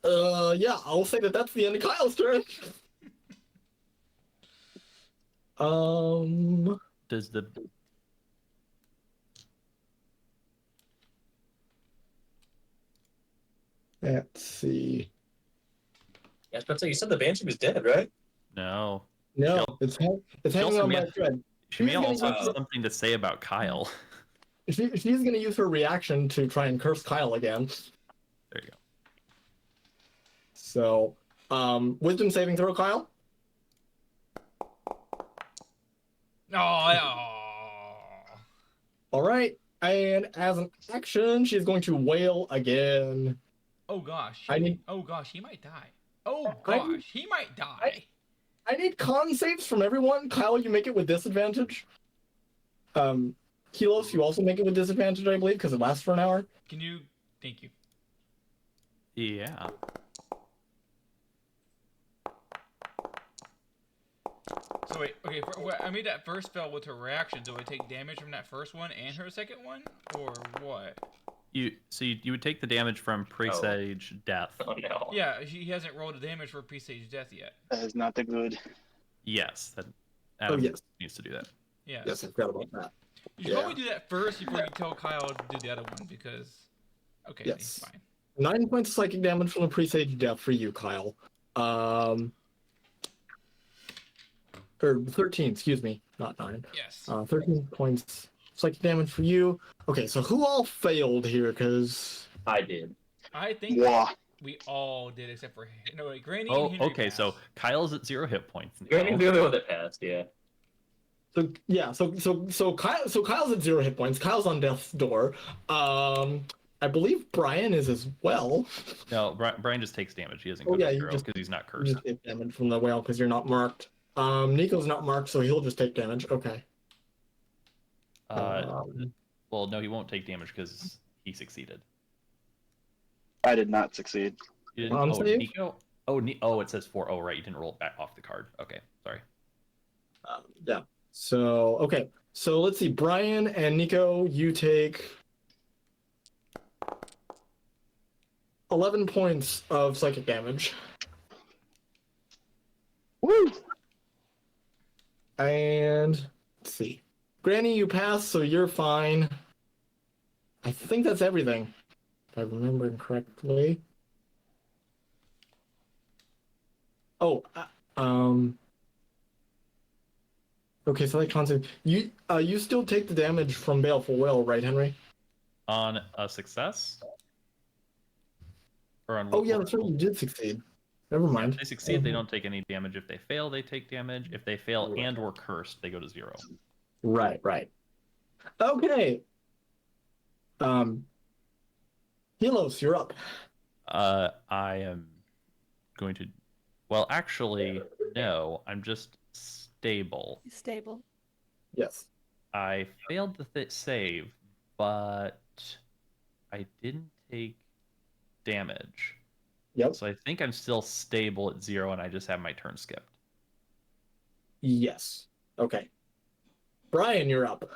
Yeah. I'll say that that's the end of Kyle's turn. does the Let's see. Yeah, I was about to say, you said the Banshee was dead, right? no? No, it's hanging also on may by have- a thread. She may She's gonna also have use- something to say about Kyle. She's going to use her reaction to try and curse Kyle again. There you go. So, wisdom saving throw, Kyle. All right, and as an action, she's going to wail again. Oh gosh. Oh gosh, he might die. Oh gosh, he might die. I need con saves from everyone. Kyle, you make it with disadvantage. Helos, you also make it with disadvantage, I believe, because it lasts for an hour. Can you? Thank you. Yeah. So wait, okay. I made that first spell with her reaction. Do I take damage from that first one and her second one, or what? You would take the damage from presage death. Oh no. Yeah, he hasn't rolled the damage for presage death yet. That is not the good. Yes, that Adam yes. needs to do that. Yeah. Yes, I forgot about that. You should probably do that first before you tell Kyle to do the other one because. Okay, Yes. he's fine. 9 points of psychic damage from the presage death for you, Kyle. Or 13, excuse me, not 9. Yes. 13 points psychic damage for you. Okay, so who all failed here? Because I did. I think Wah. we all did except for Granny Oh, and Henry okay. passed. So Kyle's at 0 hit points. You're the only one that passed, yeah. so yeah, so Kyle's at 0 hit points. Kyle's on death's door. I believe Brian is as well. No, Brian just takes damage. He doesn't Oh, go yeah, to you 0 just- because he's not You cursed. just take damage from the whale because you're not marked. Niko's not marked, so he'll just take damage. Okay. Well, no, he won't take damage because he succeeded. I did not succeed. You didn't. On Oh, save? Nico. Oh, oh, it says 4. Oh, right. You didn't roll it back off the card. Okay, sorry. Yeah. So, okay. So let's see. Brian and Nico, you take 11 points of psychic damage. Woo! And let's see. Granny, you pass, so you're fine. I think that's everything, if I remember correctly. Oh, okay, so that concept. You still take the damage from Baleful Will, right, Henry? On a success? Or on Oh yeah, that's right. You did succeed. Never mind. If they succeed, they don't take any damage. If they fail, they take damage. If they fail Right. and/or cursed, they go to 0. Right. Okay. Helos, you're up. I am going to. Well, actually, no. I'm just stable. Stable. Yes. I failed the save, but I didn't take damage. Yep. So I think I'm still stable at 0, and I just have my turn skipped. Yes. Okay. Brian, you're up.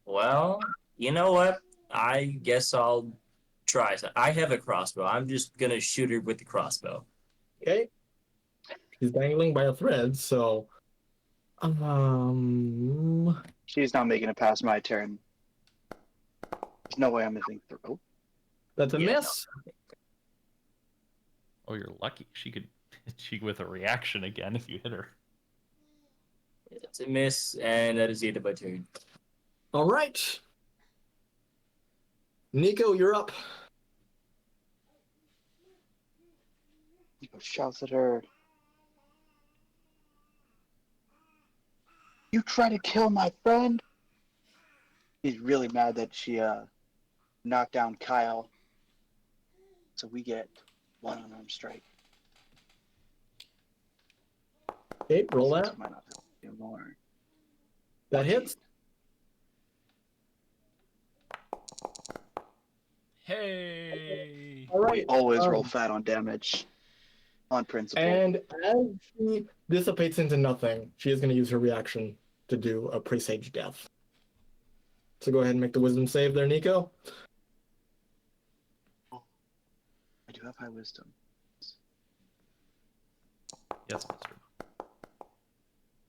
Well, you know what? I guess I'll try. I have a crossbow. I'm just gonna shoot her with the crossbow. Okay. He's dangling by a thread, so She's not making it past my turn. There's no way I'm missing through. Oh, that's a Yeah, miss. Oh, you're lucky. She could hit you with a reaction again if you hit her. it's a miss, and that is the end of my turn. All right. Nico, you're up. Nico shouts at her. You try to kill my friend? He's really mad that she knocked down Kyle. So we get one unarmed strike. Okay, roll that. Might not be more. That hits. Hey. All right. We always roll fat on damage. On principle. And as she dissipates into nothing, she is going to use her reaction to do a presage death. So go ahead and make the wisdom save there, Nico. I do have high wisdom. Yes,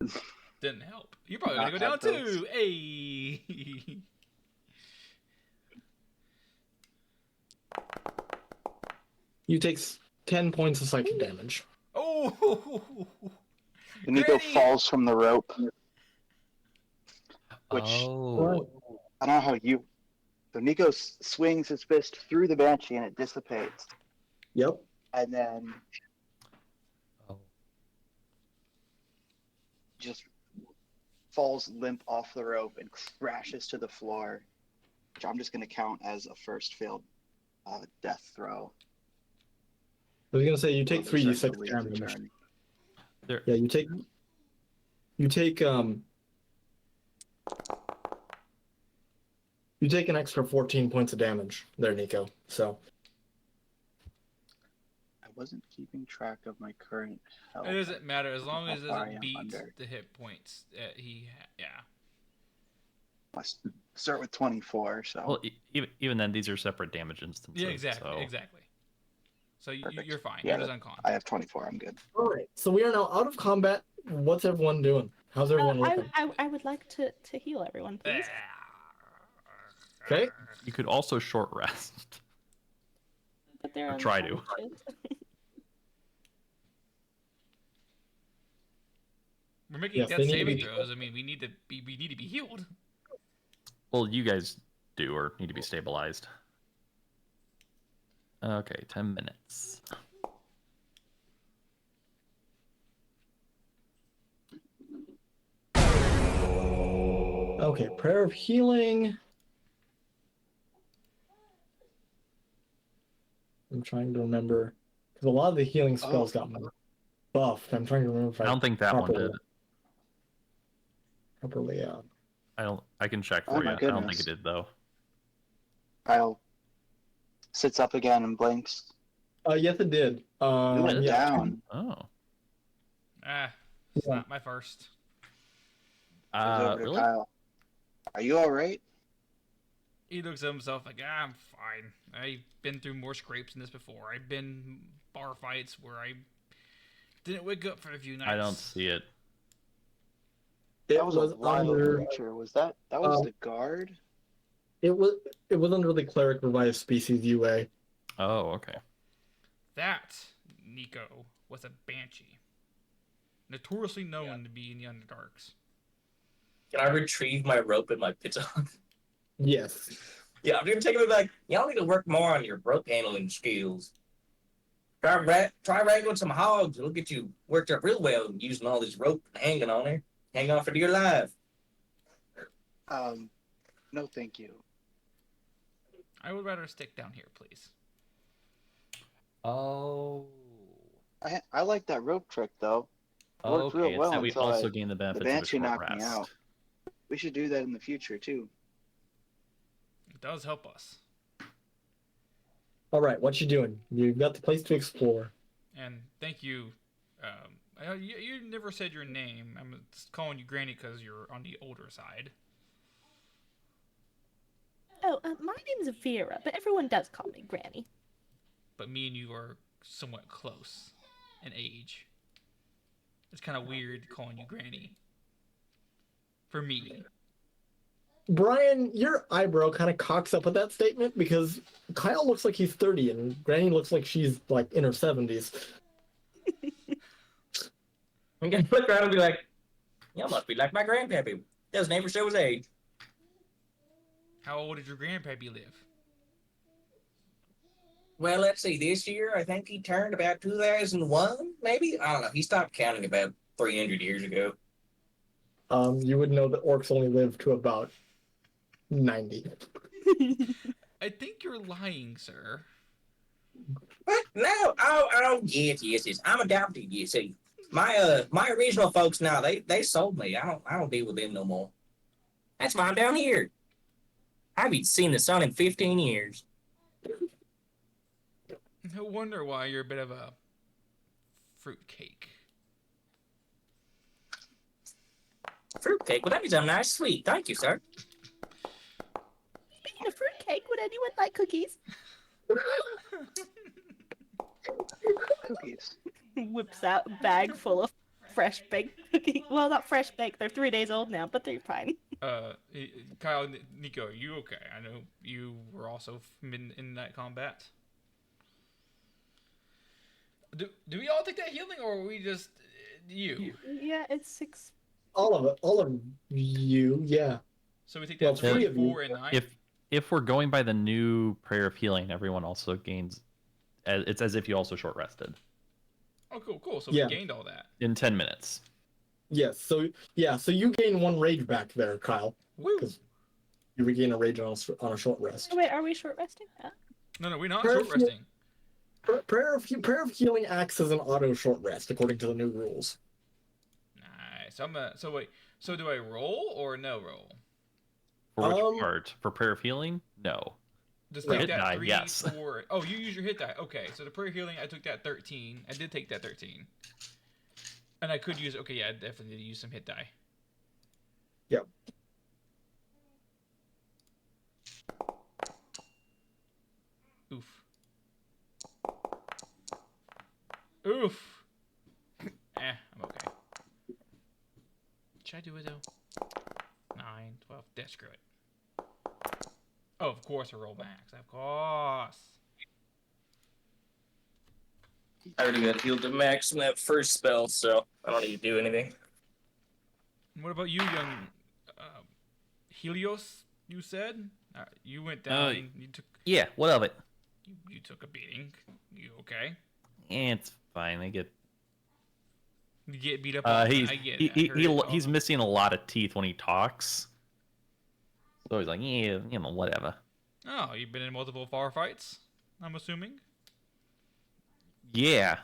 mister. Didn't help. You're probably gonna go Not down have too. Hey. You take 10 points of psychic damage. Oh. Nico Granny! falls from the rope. Which Oh. I don't know how you. So Nico swings his fist through the Banshee and it dissipates. Yep. And then Oh. just falls limp off the rope and crashes to the floor, which I'm just going to count as a first failed death throw. I was going to say you take Well, there's 3d6 certainly a damage. return. There. Yeah, you take an extra 14 points of damage there, Nico. So I wasn't keeping track of my current health. It doesn't matter as long as it How far I doesn't am beat under. the hit points. Yeah. I start with 24, so Well, even then, these are separate damage instances. Yeah, exactly. So. Exactly. So you're fine. Yeah, You're just uncon. I have 24. I'm good. all right. So we are now out of combat. What's everyone doing? How's everyone looking? I would like to heal everyone, please. Okay. You could also short rest. But they're Or try to. unconscious. We're making Yes, death they need to saving be- throws. I mean, we need to be healed. Well, you guys do or need to be stabilized. Okay, 10 minutes. Okay, prayer of healing. I'm trying to remember because a lot of the healing spells got moved. buffed. I'm trying to remember if I don't think that one did. Properly, I can check Oh for my you. I don't think goodness. it did though. Kyle sits up again and blinks. Yes, it did. You went Yeah. down. Oh. It's Yeah. not my first. Goes over to Really? Kyle. Are you all right? He looks at himself like, I'm fine. I've been through more scrapes than this before. I've been bar fights where I didn't wake up for a few nights. I don't see it. It That was a wild under. creature. Was that was the guard? It was under the cleric revised species UA. Oh, okay. That, Niko, was a Banshee. Notoriously known to be in the Underdarks. Can I retrieve my rope and my piton? Yes. Yeah, I'm gonna take it back. Y'all need to work more on your rope handling skills. Try wrangling some hogs. It'll get you worked up real well using all this rope and hanging on there. Hang on for dear life. No, thank you. I would rather stick down here, please. Oh. I like that rope trick though. It worked real Okay. well So we until also gain the the benefits of a Banshee short knocked me rest. out. We should do that in the future too. It does help us. All right, what you doing? You've got the place to explore. And thank you. You never said your name. I'm just calling you Granny because you're on the older side. Oh, my name's Vera, but everyone does call me Granny. But me and you are somewhat close in age. It's kind of weird calling you Granny. For me. Brian, your eyebrow kind of cocks up with that statement because Kyle looks like he's 30 and Granny looks like she's like in her 70s. I'm gonna look around and be like, y'all must be like my grandpappy. Doesn't ever show his age. How old did your grandpappy live? Well, let's see. This year, I think he turned about 2001, maybe? I don't know. He stopped counting about 300 years ago. You would know that orcs only live to about 90. I think you're lying, sir. What? No. Oh, yes. I'm adopted, you see. My original folks now, they sold me. I don't deal with them no more. That's why I'm down here. I haven't seen the sun in 15 years. No wonder why you're a bit of a fruitcake. Fruitcake? Well, that means I'm nice sweet. Thank you, sir. Speaking of fruitcake, would anyone like cookies? Cookies. Whips out a bag full of fresh baked cookies. Well, not fresh baked. They're 3 days old now, but they're fine. Kyle, Niko, are you okay? I know you were also in that combat. Do we all take that healing, or are we just you? Yeah, it's 6. All of you, yeah. So we take Well, that 3 3, of you. 4, and 9. If we're going by the new prayer of healing, everyone also gains. It's as if you also short rested Oh, cool. So Yeah. we gained all that. in 10 minutes. Yes, so you gain 1 rage back there, Kyle. Woo! Because you regain a rage on a short rest. Oh, wait, are we short resting? No, we're not Prayer short of heal- resting. Prayer of healing acts as an auto short rest according to the new rules. Nice. So do I roll or no roll? For which Um, part? For prayer of healing? No. Just For take hit that die, 3, yes. 4. Oh, you use your hit die. Okay, so the prayer healing, I took that 13. I did take that 13. And I could use. Okay, yeah, I definitely did use some hit die. Yep. Oof. Oof. I'm okay. Should I do it though? 9, 12. Yeah, screw it. Oh, of course I roll max. Of course. I already got healed to max from that first spell, so I don't need to do anything. And what about you, young Helios? You said you went down. You took. Yeah, what of it? You took a beating. You okay? It's fine. I get. You get beat up. I get it. I heard it. He's missing a lot of teeth when he talks. So he's like, yeah, whatever. Oh, you've been in multiple bar fights, I'm assuming. Yeah.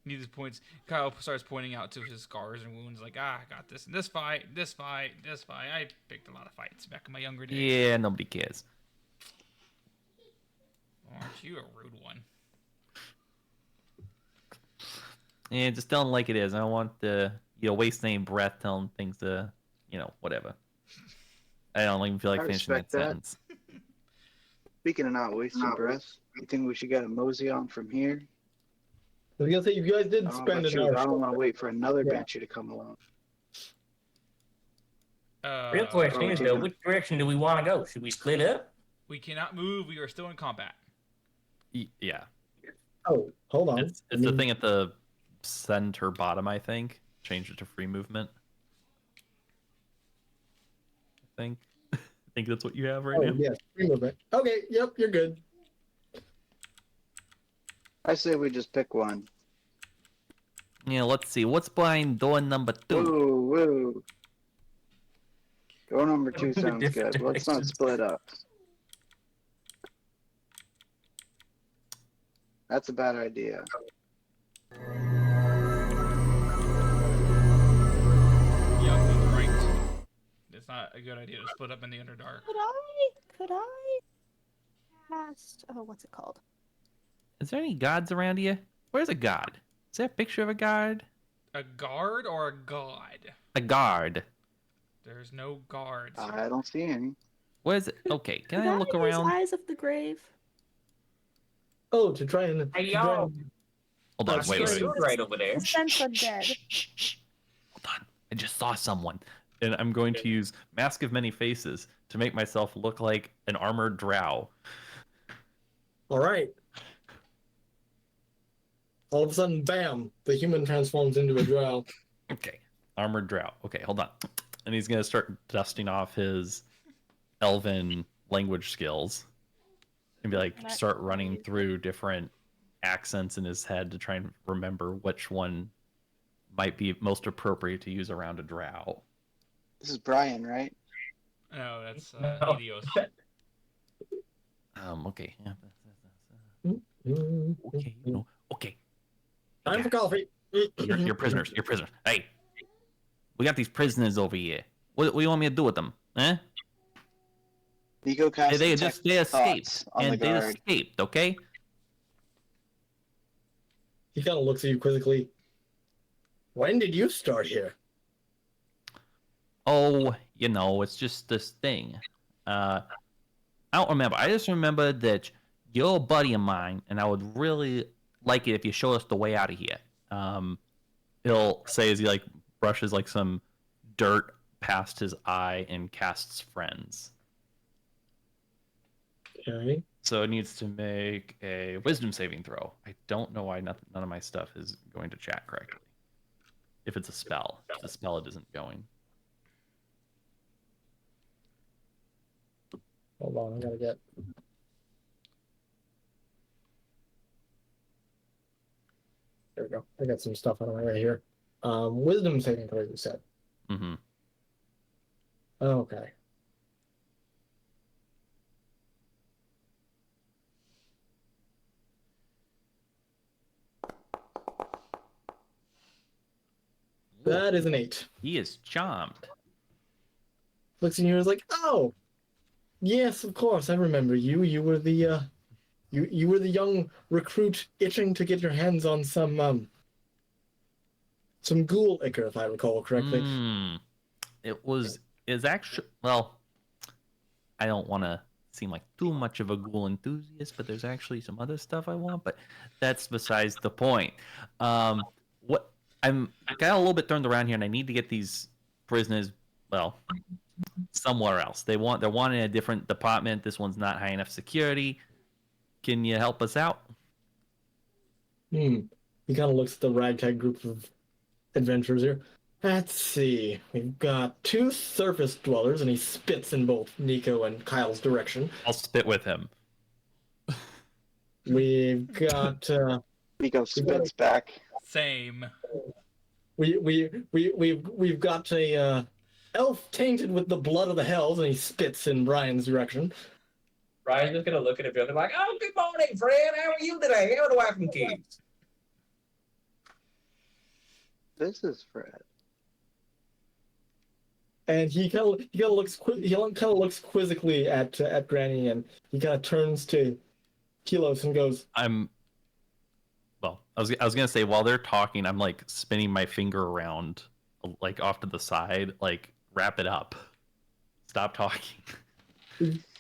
He just points. Kyle starts pointing out to his scars and wounds, like, I got this in this fight, this fight, this fight. I picked a lot of fights back in my younger days. Yeah, nobody cares. Aren't you a rude one? Yeah, just tell them like it is. I don't want the wasting any breath telling things to whatever. I don't even feel like I finishing that respect that. sentence. Speaking of not wasting breath, you think we should get a mosey on from here? I was gonna say, you guys did I don't know spend about an you, hour. but I don't want to wait for another Yeah. Banshee to come along. Real question is, though, which direction do we want to go? Should we split up? We cannot move. We are still in combat. Yeah. Oh, hold on. It's the thing at the center bottom, I think. Change it to free movement. I think. I think that's what you have right now. Yeah, free movement. Okay, yep, you're good. I say we just pick one. Yeah, let's see. What's behind door number 2? Whoa, whoa. Door number 2 The sounds different good. Let's not directions. split up. That's a bad idea. Yeah, he's right. It's not a good idea to split up in the Underdark. Could I cast? Oh, what's it called? Is there any gods around here? Where's a god? Is there a picture of a guard? A guard or a god? A guard. There's no guards. I don't see any. Where's it? Okay, can Could I look use around? Eyes of the Grave. Oh, to try and. Hey, to try y'all. and- Hold on, That's wait. right over there. Sense undead. Shh. Hold on. I just saw someone. And I'm going to use Mask of Many Faces to make myself look like an armored drow. All right. All of a sudden, bam! The human transforms into a drow. Okay. Armored drow. Okay, hold on. And he's going to start dusting off his elven language skills. And be like, start running through different accents in his head to try and remember which one might be most appropriate to use around a drow. This is Brian, right? No, that's No. Helios. Okay. Mm, Okay. Okay. Time for coffee. You're prisoners. You're prisoners. Hey, we got these prisoners over here. What do you want me to do with them? Huh? Niko casts They detect escaped, thoughts on the and they guard. escaped. Okay. He kind of looks at you quizzically. When did you start here? Oh, it's just this thing. I don't remember. I just remember that you're a buddy of mine, and I would really like it if you showed us the way out of here. He'll say as he brushes some dirt past his eye and casts friends. Okay. So it needs to make a wisdom saving throw. I don't know why none of my stuff is going to chat correctly. If it's a spell. If it's a spell, it isn't going. Hold on, I gotta get. There we go. I got some stuff on my right here. Wisdom saving throw, you said. Mm-hmm. Okay. That is an 8. He is charmed. Looks in you and is like, oh, yes, of course, I remember you. You were the you were the young recruit itching to get your hands on some ghoul ichor, if I recall correctly. It's actually, well, I don't want to seem like too much of a ghoul enthusiast, but there's actually some other stuff I want, but that's besides the point. What I'm got a little bit turned around here, and I need to get these prisoners, well, somewhere else. They're wanted in a different department. This one's not high enough security. Can you help us out? He kind of looks at the ragtag group of adventurers here. Let's see. We've got 2 surface dwellers, and he spits in both Niko and Kyle's direction. I'll spit with him. We've got Niko spits back. Same. we've got a elf tainted with the blood of the hells, and he spits in Brian's direction. Ryan's just gonna look at everyone like, "Oh, good morning, friend. How are you today? How do I confuse?" This is Fred. And he kind of looks quizzically at Granny, and he kind of turns to Helos and goes, Well, I was gonna say while they're talking, I'm like spinning my finger around, like off to the side, like wrap it up. Stop talking.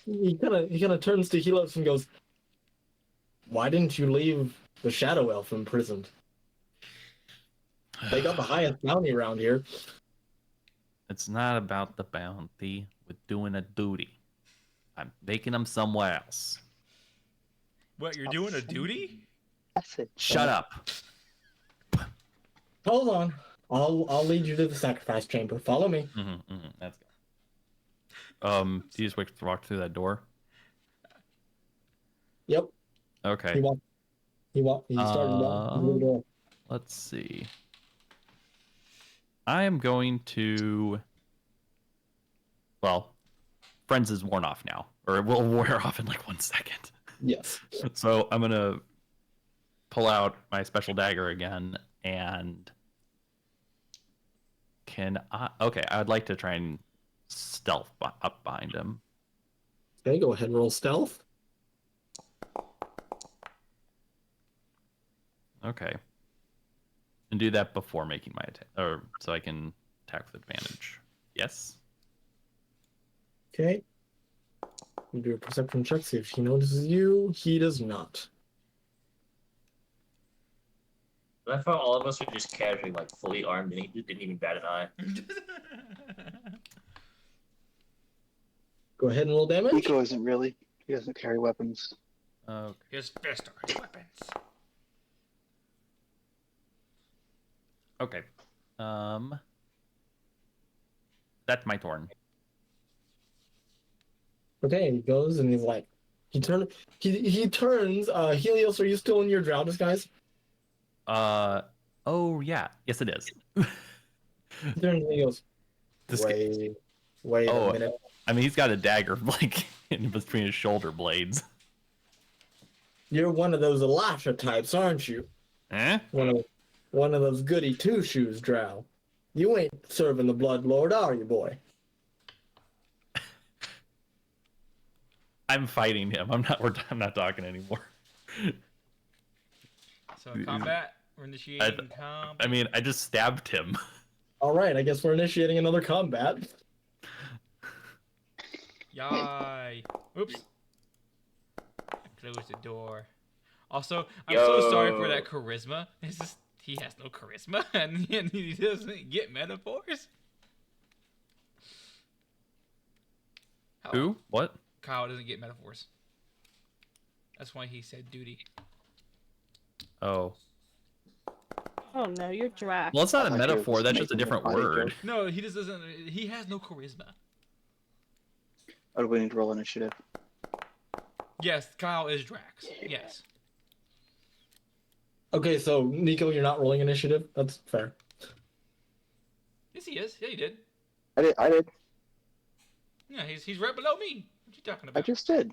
he kind of turns to Helos and goes, "Why didn't you leave the Shadow Elf imprisoned? They got the highest bounty around here." It's not about the bounty. We're doing a duty. I'm taking them somewhere else. What, you're doing a duty? Shut up. Hold on, I'll lead you to the sacrifice chamber. Follow me. Let's go. Do you just walk through that door? Yep. Okay. He started walking through the door. Let's see. I am going to. Well, Friends is worn off now, or it will wear off in like 1 second. Yes. So I'm gonna pull out my special dagger again, and okay, I would like to try and stealth up behind him. Okay, go ahead and roll stealth. Okay. And do that before making my attack, or so I can attack with advantage. Yes. Okay. You do a perception check, see if he notices you. He does not. I thought all of us were just casually, like, fully armed, and he didn't even bat an eye. Go ahead and roll damage. Niko isn't really. He doesn't carry weapons. Okay. His fist are weapons. Okay. That's my turn. Okay, he goes and he's like, he turns. Helios, are you still in your drow disguise? Oh yeah. Yes, it is. He turns and he goes, wait a minute. I mean, he's got a dagger like in between his shoulder blades. You're one of those Elisha types, aren't you? Eh? One of those goody two shoes drow. You ain't serving the Blood Lord, are you, boy? I'm fighting him. I'm not talking anymore. So combat, we're initiating combat. I mean, I just stabbed him. All right, I guess we're initiating another combat. Yay. Oops. Close the door. Also, I'm so sorry for that charisma. It's just, he has no charisma, and he doesn't get metaphors. Who? What? Kyle doesn't get metaphors. That's why he said duty. Oh. Oh no, you're Drax. Well, it's not a I thought you were metaphor. That's just a making a different funny word. joke. No, he just doesn't. He has no charisma. Oh, do we need to roll initiative? Yes, Kyle is Drax. Yes. Okay, so Niko, you're not rolling initiative. That's fair. Yes, he is. Yeah, he did. I did. Yeah, he's right below me. What you talking about? I just did.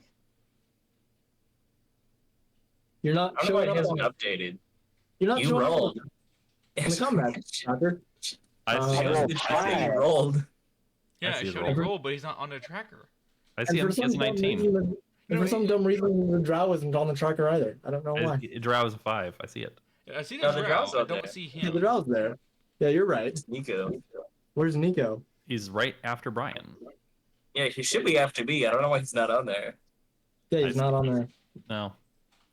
You're not I don't know why showing it up. hasn't updated. You're not You showing rolled. up in the combat, Tucker. I Uh, see. Shows him. the I chat see that him. you rolled. Yeah, I I see his showed roll. him roll, but he's not on the tracker. I see him. He has 19. For some dumb reason, the drow isn't on the tracker either. I don't know why. Drow is a 5. I see it. Yeah, I see No, the the drow. drow's I up don't there. see Yeah, him. the drow's there. Yeah, you're right. It's Niko. Where's Niko? He's right after Brian. Yeah, he should be after me. I don't know why he's not on there. Yeah, he's I not on there. No,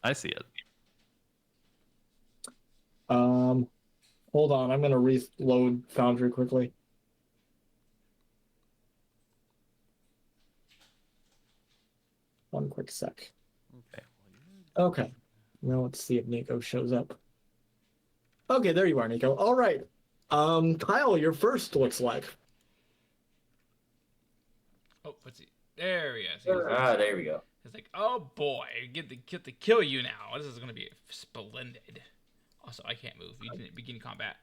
I see it. Hold on. I'm gonna reload Foundry quickly. One quick sec. Okay. Okay. Now let's see if Niko shows up. Okay, there you are, Niko. All right. Kyle, you're first. Looks like. Oh, what's he? There he is. Ah, there we go. It's like, oh boy, get to kill you now. This is gonna be splendid. Also, I can't move. You didn't begin combat.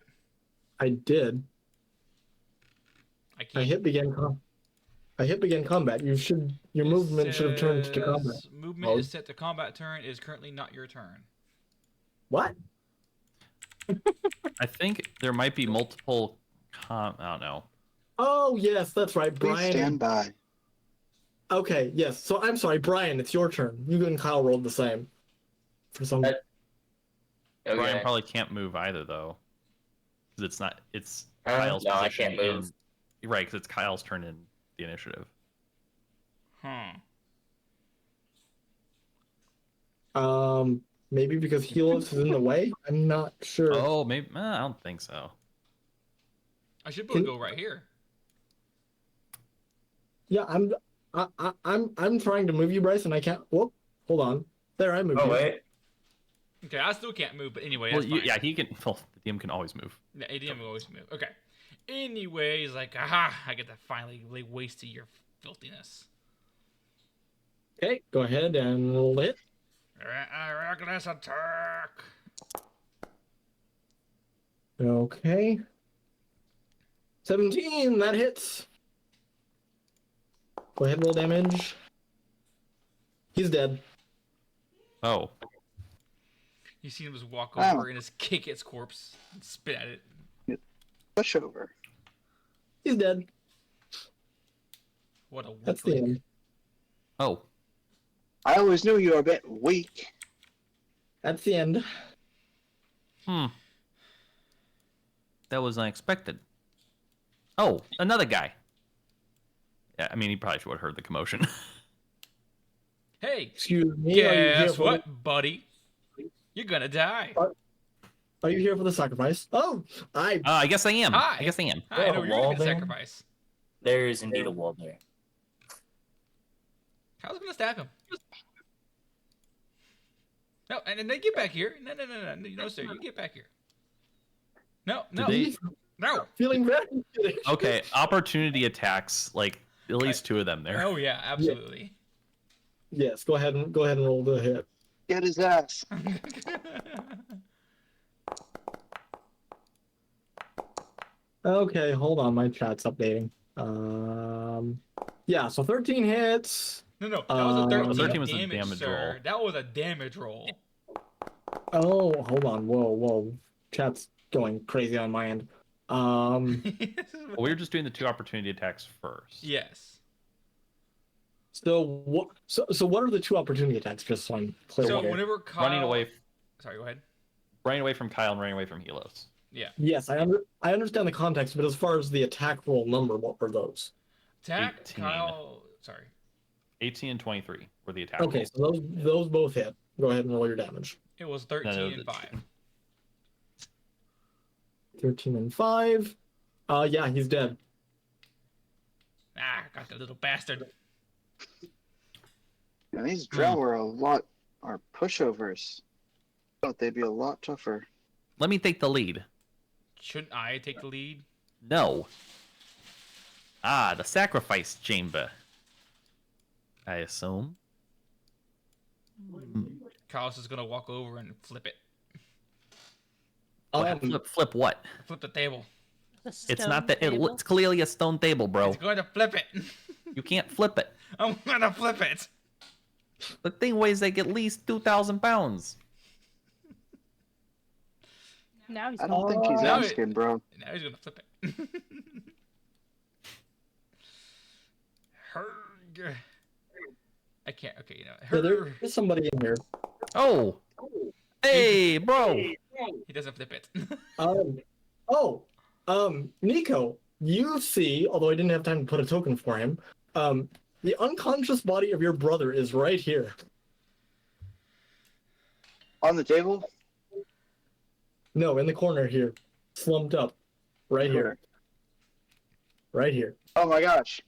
I did. I can't. I hit begin combat. Your movement should have turned to combat. Movement mode. is set to combat turn. Is currently not your turn. What? I think there might be multiple. I don't know. Oh yes, that's right, Please Brian. stand by. Okay, yes. So I'm sorry, Brian. It's your turn. You and Kyle rolled the same. For some. Okay. Brian probably can't move either, though, because it's not. It's Kyle's no, I position can't move. Right, because it's Kyle's turn in the initiative. Maybe because Helos is in the way. I'm not sure. Oh, maybe I don't think so. I should be able to go right here. Yeah, I'm trying to move you, Bryce, and I can't. Whoop! Hold on. There, I moved Oh you. wait. Okay, I still can't move, but anyway, Well, that's fine. yeah, he can. Well, the DM can always move. Yeah, ADM will always move. Okay. Anyways, like, aha, I get to finally lay waste to your filthiness. Okay, go ahead and roll it. Reckless attack. Okay. 17, that hits. Go ahead, roll damage. He's dead. Oh, You see him just walk Wow. over and just kick its corpse and spit at it. Pushover. He's dead. What a That's the weakling. end. oh, I always knew you were a bit weak. That's the end. that was unexpected. Oh, another guy. Yeah, I mean, he probably should have heard the commotion. Hey, Excuse me. Are you here guess for what, buddy? You're gonna die. Are you here for the sacrifice? Oh, I guess I am. Hi. I guess I am. I know a you're wall gonna there? sacrifice. There is indeed a wall there. How's it gonna stab him? No, and then get back here. No, sir, you get back here. No, no, no. feeling very good. Okay, opportunity attacks. Like at least two of them there. Oh yeah, absolutely. Yes, go ahead and roll the hit. Get his ass. Okay, hold on, my chat's updating. Yeah, so 13 hits. No, that was a 13, 13 was a damage, damage sir. roll. That was a damage roll. Oh, hold on, whoa, chat's going crazy on my end. Well, we were just doing the two opportunity attacks first. Yes. So what? So what are the two opportunity attacks? Just so I'm clear. So here. whenever Kyle... Running away. Sorry, go ahead. Running away from Kyle and running away from Helos. Yeah. Yes, I understand the context, but as far as the attack roll number, what were those? Attack, 18. Kyle... Sorry. 18 and 23 were the attack Okay, rolls. so those both hit. Go ahead and roll your damage. It was 13 and 5. 13 and 5. Yeah, he's dead. Ah, got the little bastard. Yeah, these drow are pushovers. Thought they'd be a lot tougher. Let me take the lead. Shouldn't I take the lead? No. Ah, the sacrifice chamber. I assume. Kyle's is gonna walk over and flip it. Flip what? Flip the table. The It's stone not that. table. It's clearly a stone table, bro. It's going to flip it. You can't flip it. I'm gonna flip it. The thing weighs like at least 2,000 pounds. Now he's I don't think he's Now asking, bro. Now he's gonna flip it. Herg. I can't. Okay, Yeah, there is somebody in here. Oh. Hey, bro. He doesn't flip it. Niko, you see, although I didn't have time to put a token for him, the unconscious body of your brother is right here. On the table? No, in the corner here, slumped up, right here, right here. Oh my gosh.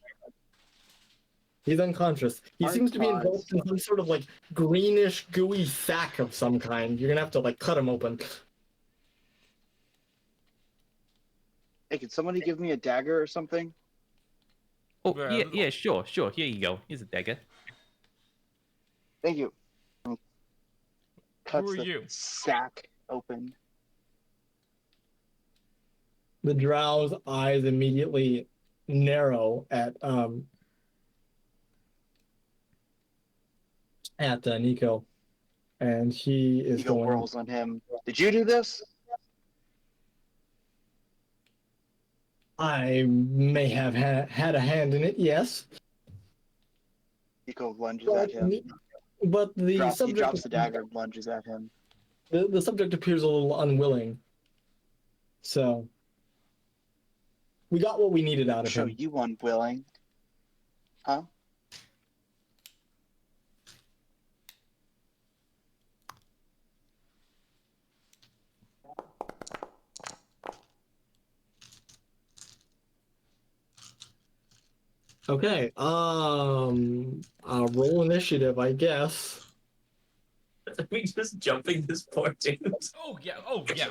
He's unconscious. He seems to be Unconscious. engulfed in some sort of like greenish, gooey sack of some kind. You're gonna have to like cut him open. Hey, can somebody give me a dagger or something? Oh, Yeah. yeah, sure. Here you go. Here's a dagger. Thank you. Cuts are the you? sack open. The drow's eyes immediately narrow at Niko, and he is Ego going. whirls on him. Did you do this? I may have had a hand in it, yes. Niko lunges But at him. the He subject drops the dagger and lunges at him. the subject appears a little unwilling. So we got what we needed out of Show him. you unwilling. Huh? Okay. Roll initiative, I guess. Are we just jumping this poor dude? Oh yeah,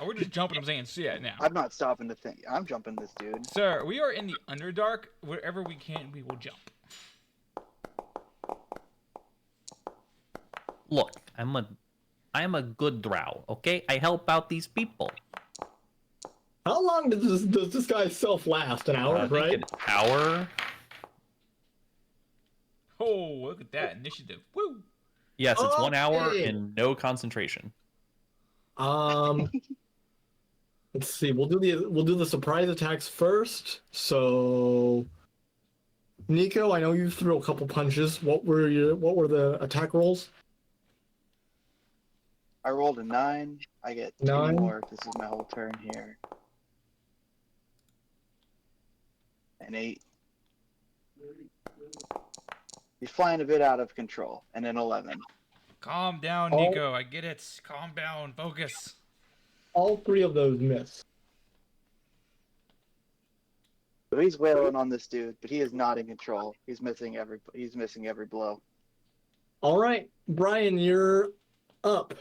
we're just jumping him saying shit now. I'm not stopping to think. I'm jumping this dude. Sir, we are in the Underdark. Wherever we can, we will jump. Look, I'm a good drow, okay? I help out these people. How long does this guy's self last? An hour, I think right? an hour. Oh, look at that initiative. Woo! Yes, it's 1 hour Okay. and no concentration. Let's see. We'll do the surprise attacks first. So, Niko, I know you threw a couple punches. What were the attack rolls? I rolled a 9. I get 2 9. more if this is my whole turn here. An 8. He's flying a bit out of control. And an 11. Calm down, Oh. Niko. I get it. Calm down. Focus. All 3 of those miss. So he's wailing on this dude, but he is not in control. He's missing every blow. All right, Brian, you're up.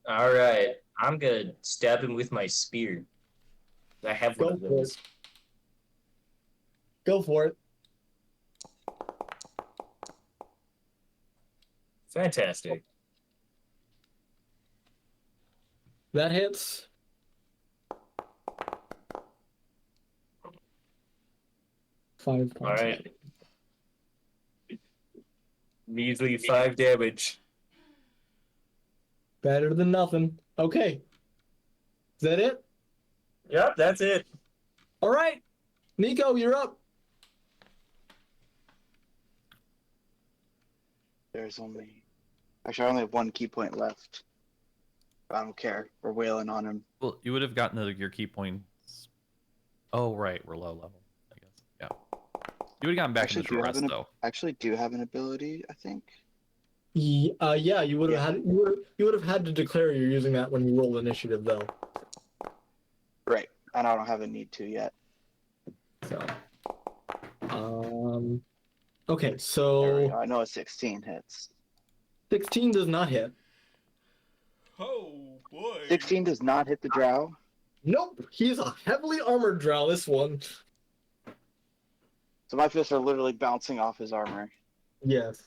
All right, I'm gonna stab him with my spear. I have one Go of for those. it. Go for it. Fantastic. That hits. Five All points. right. Measly 5 damage. Better than nothing. Okay. Is that it? Yep, that's it. All right. Niko, you're up. Actually, I only have 1 key point left. I don't care. We're wailing on him. Well, you would have gotten your key points. Oh, right, we're low level, I guess. Yeah. You would have gotten back Actually, into the rest, though. Actually, do have an ability, I think. Yeah, you would have had you would have had to declare you're using that when you roll initiative, though. Right. And I don't have a need to yet. So, okay, There we so go. I know a 16 hits. 16 does not hit. Oh, boy. 16 does not hit the drow. Nope, he's a heavily armored drow. This one. So my fists are literally bouncing off his armor. Yes.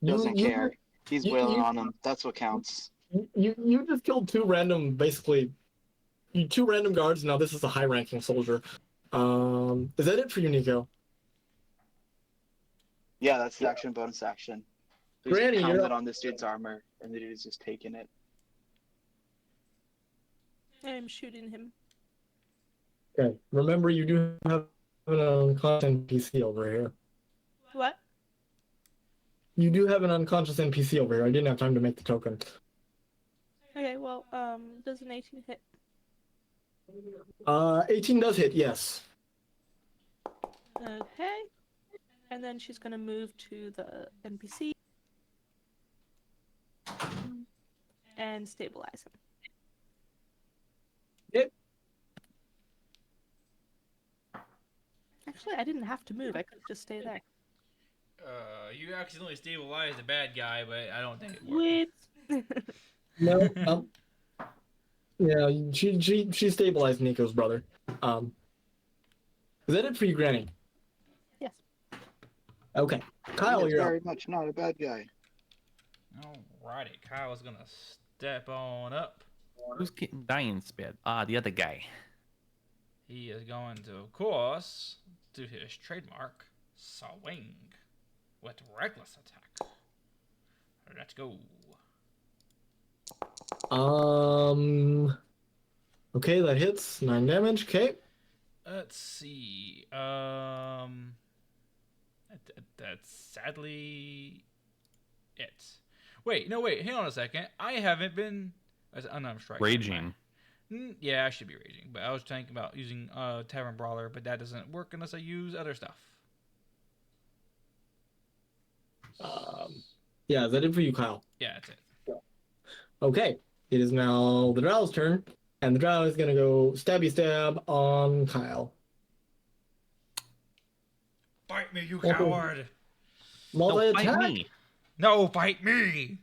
Doesn't You- care. He's you- wailing you- on him. That's what counts. You just killed two random guards. Now this is a high-ranking soldier. Is that it for you, Niko? Yeah, that's the action, bonus action. So he's Granny, you're pounding up. on this dude's armor, and the dude is just taking it. I'm shooting him. Okay. Remember, you do have an unconscious NPC over here. What? You do have an unconscious NPC over here. I didn't have time to make the token. Okay, well, does an 18 hit? 18 does hit, yes. Okay. And then she's gonna move to the NPC and stabilize him. Yep. Actually, I didn't have to move. I could just stay there. You accidentally stabilized the bad guy, but I don't think it worked. Wait. No. Yeah, she stabilized Nico's brother. Is that it for you, Granny? Yes. Okay. Kyle, He is you're very up. much not a bad guy. Alrighty, Kyle's gonna step on up. Who's getting dying spit? The other guy. He is going to, of course, do his trademark swing with reckless attack. Let's go. Okay, that hits 9 damage. Okay. Let's see. That's sadly it. Wait, no, wait. Hang on a second. I haven't been. Oh, no, I'm striking. Raging. Yeah, I should be raging, but I was thinking about using Tavern Brawler, but that doesn't work unless I use other stuff. Yeah, is that it for you, Kyle? Yeah, that's it. Okay. It is now the Drow's turn, and the Drow is gonna go stabby stab on Kyle. Bite me, you Okay. coward! No, Multi bite attack. me. No, bite me!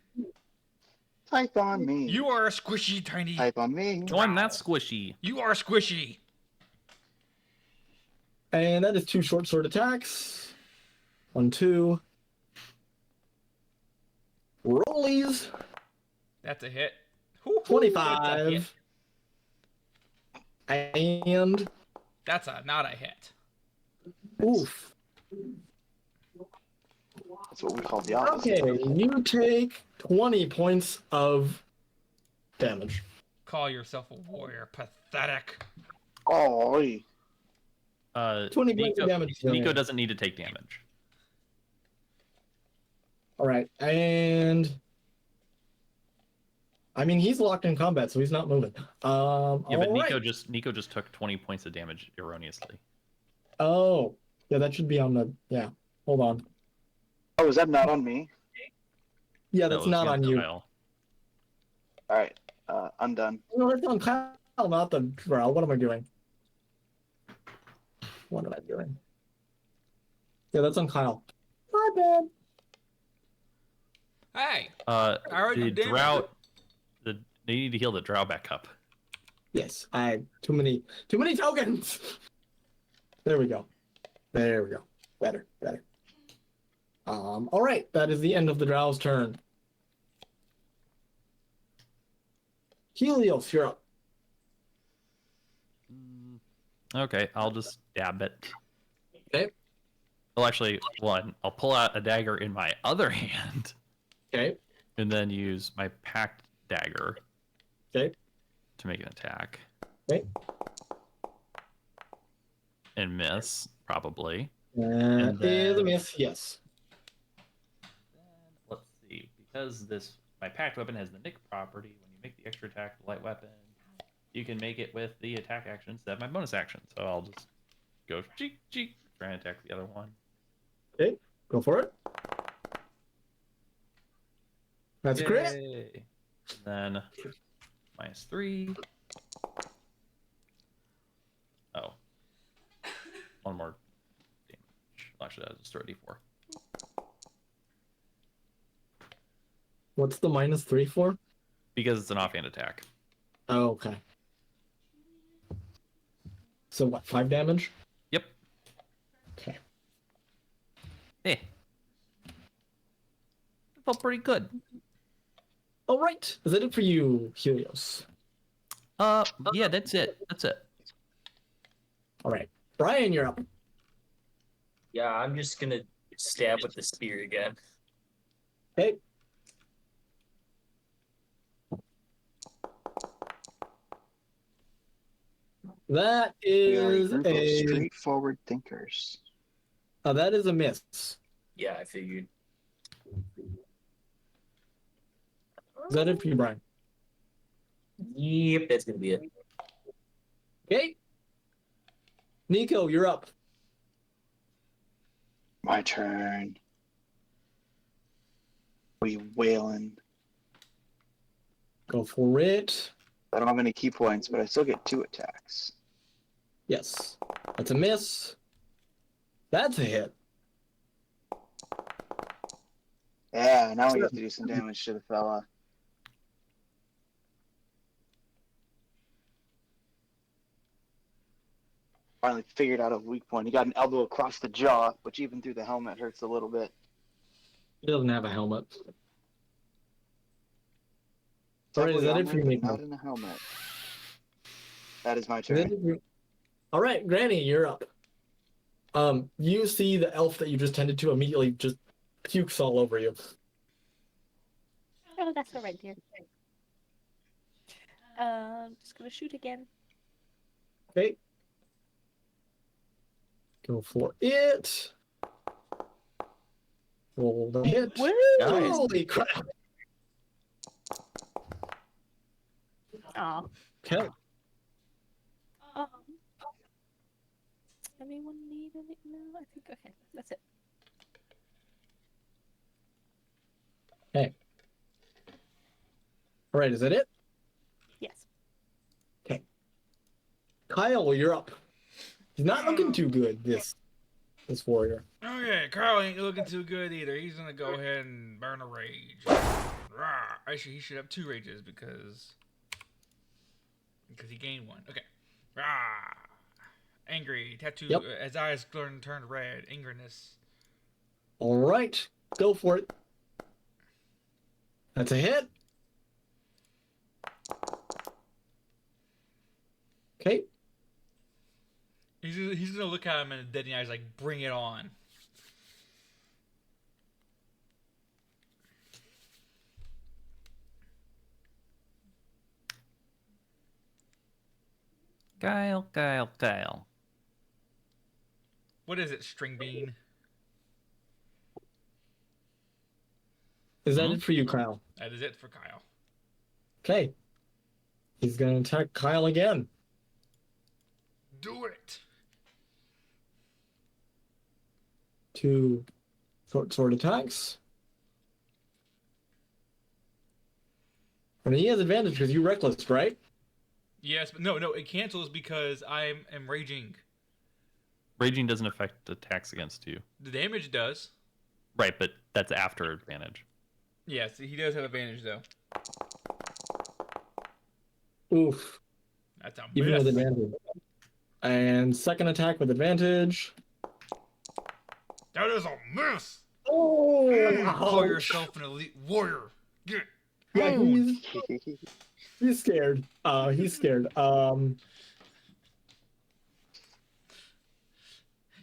Type on me. You are a squishy tiny. Type on me. No, I'm not squishy. You are squishy. And that is 2 short sword attacks. 1, 2. Rollies. That's a hit. 25. And That's not a hit. oof. That's what we call the opposite. Okay, you take 20 points of damage. Call yourself a warrior. Pathetic. Oh, 20 points of damage. Niko doesn't need to take damage. All right, and I mean he's locked in combat, so he's not moving. Yeah, but all right. Niko just took 20 points of damage erroneously. Oh, yeah, that should be on the. Yeah, hold on. oh, is that not on me? Yeah, That that's was not on you. Kyle. All right, I'm done. No, that's on Kyle, not the Drow. What am I doing? What am I doing? Yeah, that's on Kyle. My bad. Hey, The already did. drought. They need to heal the drow back up. Yes, I too many tokens. There we go. There we go. Better. All right, that is the end of the Drow's turn. Helios, you're up. Okay, I'll just stab it. Okay. Well, actually, I'll pull out a dagger in my other hand, Okay. and then use my packed dagger. Okay. To make an attack. Okay. And miss, probably. That then- is a miss. Yes. Let's see, because my packed weapon has the nick property. When you make the extra attack with a light weapon, you can make it with the attack action instead of my bonus action. So I'll just go cheek, try and attack the other one. Okay. Go for it. That's a crit. Yay. And then -3. Oh. One more damage. Actually, I'll just throw a d4. What's the -3 for? Because it's an offhand attack. Oh, okay. So what? 5 damage? Yep. Okay. It felt pretty good. All right. Is that it for you, Helios? Yeah, that's it. All right. Brian, you're up. Yeah, I'm just gonna stab with the spear again. Okay. That We are a is group of a straightforward thinkers. that is a miss. Yeah, I figured. Is that it for you, Brian? Yep, that's gonna be it. Okay. Niko, you're up. My turn. We wailing. Go for it. I don't have any key points, but I still get 2 attacks. Yes. That's a miss. That's a hit. Yeah, now we have to do some damage to the fella. Finally figured out a weak point. He got an elbow across the jaw, which even through the helmet hurts a little bit. He doesn't have a helmet. All right, is that it for you, Definitely Niko? not in a helmet. That is my Is that it turn. for you? All right, Granny, you're up. You see the elf that you just tended to immediately just pukes all over you. Oh, that's all right, dear. Just gonna shoot again. Okay. Go for it. Roll the hit. Woo! Guys. Holy crap. Aw. Okay. Um, anyone need any? No, I think okay. That's it. All right, is that it? Yes. Kyle, you're up. He's not looking too good, this warrior. Okay, Carl ain't looking too good either. He's gonna go ahead and burn a rage. Rah. Actually, he should have 2 rages because he gained 1. Okay. Rah. Angry. Tattoo. Yep. His eyes turned red. Angerness. All right, go for it. That's a hit. Okay. He's gonna look at him and dead in the eyes like, bring it on. Kyle. What is it, string bean? Is that it for you, Kyle? That is it for Kyle. Okay. He's gonna attack Kyle again. Do it. 2 short sword attacks. And he has advantage because you reckless, right? Yes, but no, it cancels because I am raging. Raging doesn't affect attacks against you. The damage does. Right, but that's after advantage. Yes, he does have advantage though. Oof. That's a Even miss. with advantage. And second attack with advantage. That is a miss. Oh! Call yourself an elite warrior. Get Yeah, owned. he's scared. He's scared.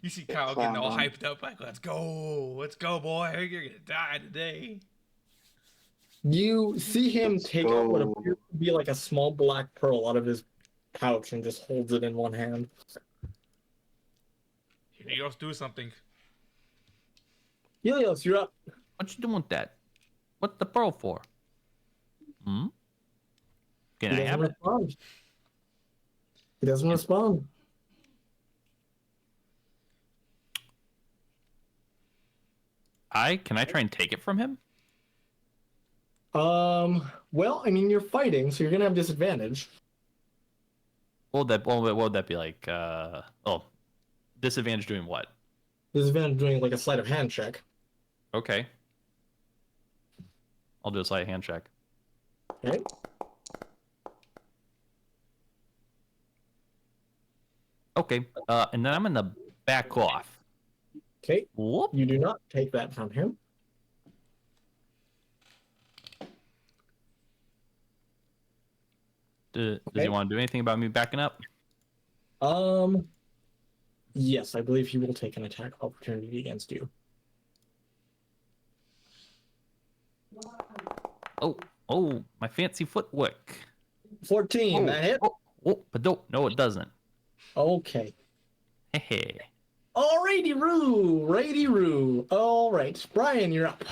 You see Kyle getting all hyped up, like, let's go, boy, you're gonna die today. You see him Let's take out what go. appears to be like a small black pearl out of his pouch and just holds it in one hand. Helos, do something. Helios, you're up. What you doing with that? What's the pearl for? Hmm? Can He I have doesn't it? respond. He doesn't respond. Can I try and take it from him? Well, I mean, you're fighting, so you're gonna have disadvantage. What would that be like? Disadvantage doing what? Disadvantage doing like a sleight of hand check. Okay. I'll do a sleight of hand check. Okay. Okay. And then I'm gonna back off. Okay. Whoop. You do not take that from him. Does Okay. he want to do anything about me backing up? Yes, I believe he will take an attack opportunity against you. Oh, my fancy footwork. 14, that hit? But no, it doesn't. Okay. Hey. Alrighty, Roo. All right, Brian, you're up.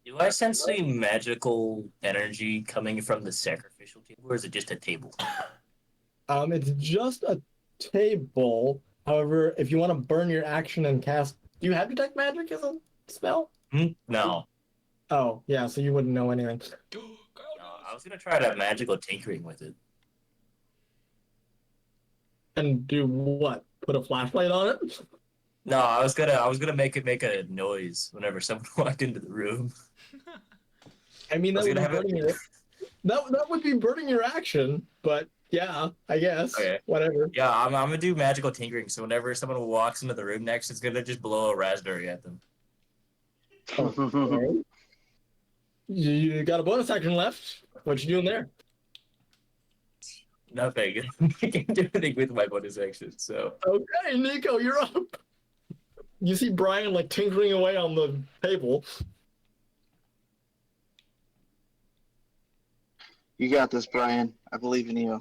Do I sense any magical energy coming from the sacrificial table, or is it just a table? It's just a table. However, if you want to burn your action and cast, do you have detect magic as a spell? No. Oh, yeah. So you wouldn't know anything. I was gonna try that magical tinkering with it. And do what? Put a flashlight on it? No, I was gonna make it make a noise whenever someone walked into the room. I mean, I that was would be gonna have burning your, that would be burning your action. But yeah, I guess. Okay. Whatever. Yeah, I'm gonna do magical tinkering, so whenever someone walks into the room next, it's gonna just blow a raspberry at them. Okay. You got a bonus action left. What you doing there? Nothing. I can't do anything with my bonus action, so. Okay, Niko, you're up. You see Brian like tinkering away on the table. You got this, Brian. I believe in you.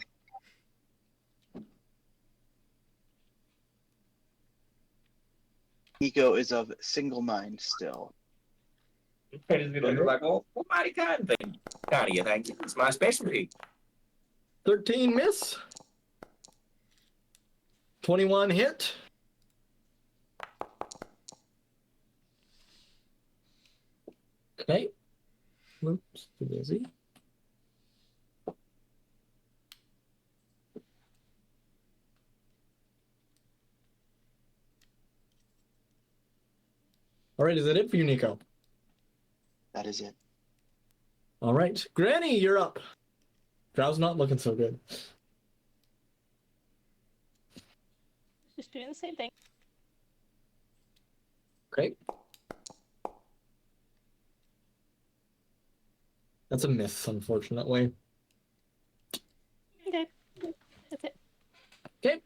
Niko is of single mind still. I'm just gonna go like, oh my god, thank you. It's my specialty. 13 miss. 21 hit. Okay. Oops, too busy. All right, is that it for you, Niko? That is it. All right, Granny, you're up. Drow's not looking so good. Just doing the same thing. Okay. That's a miss, unfortunately. Okay. That's it. Okay.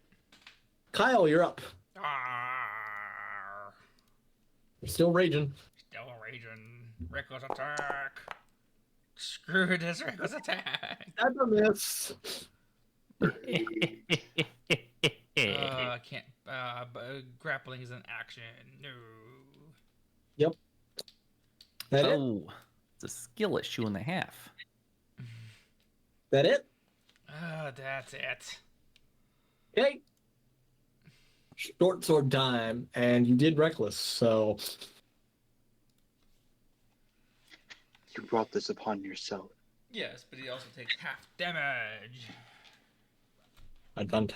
Kyle, you're up. Arr, You're still raging. still raging. Reckless attack. Screw this reckless attack. That's a miss. I can't. Grappling is an action. No. That it? Oh, it's a skill issue and a half. That it? That's it. Okay. Short sword time, and you did reckless, so You brought this upon yourself. Yes, but he also takes half damage. advantage.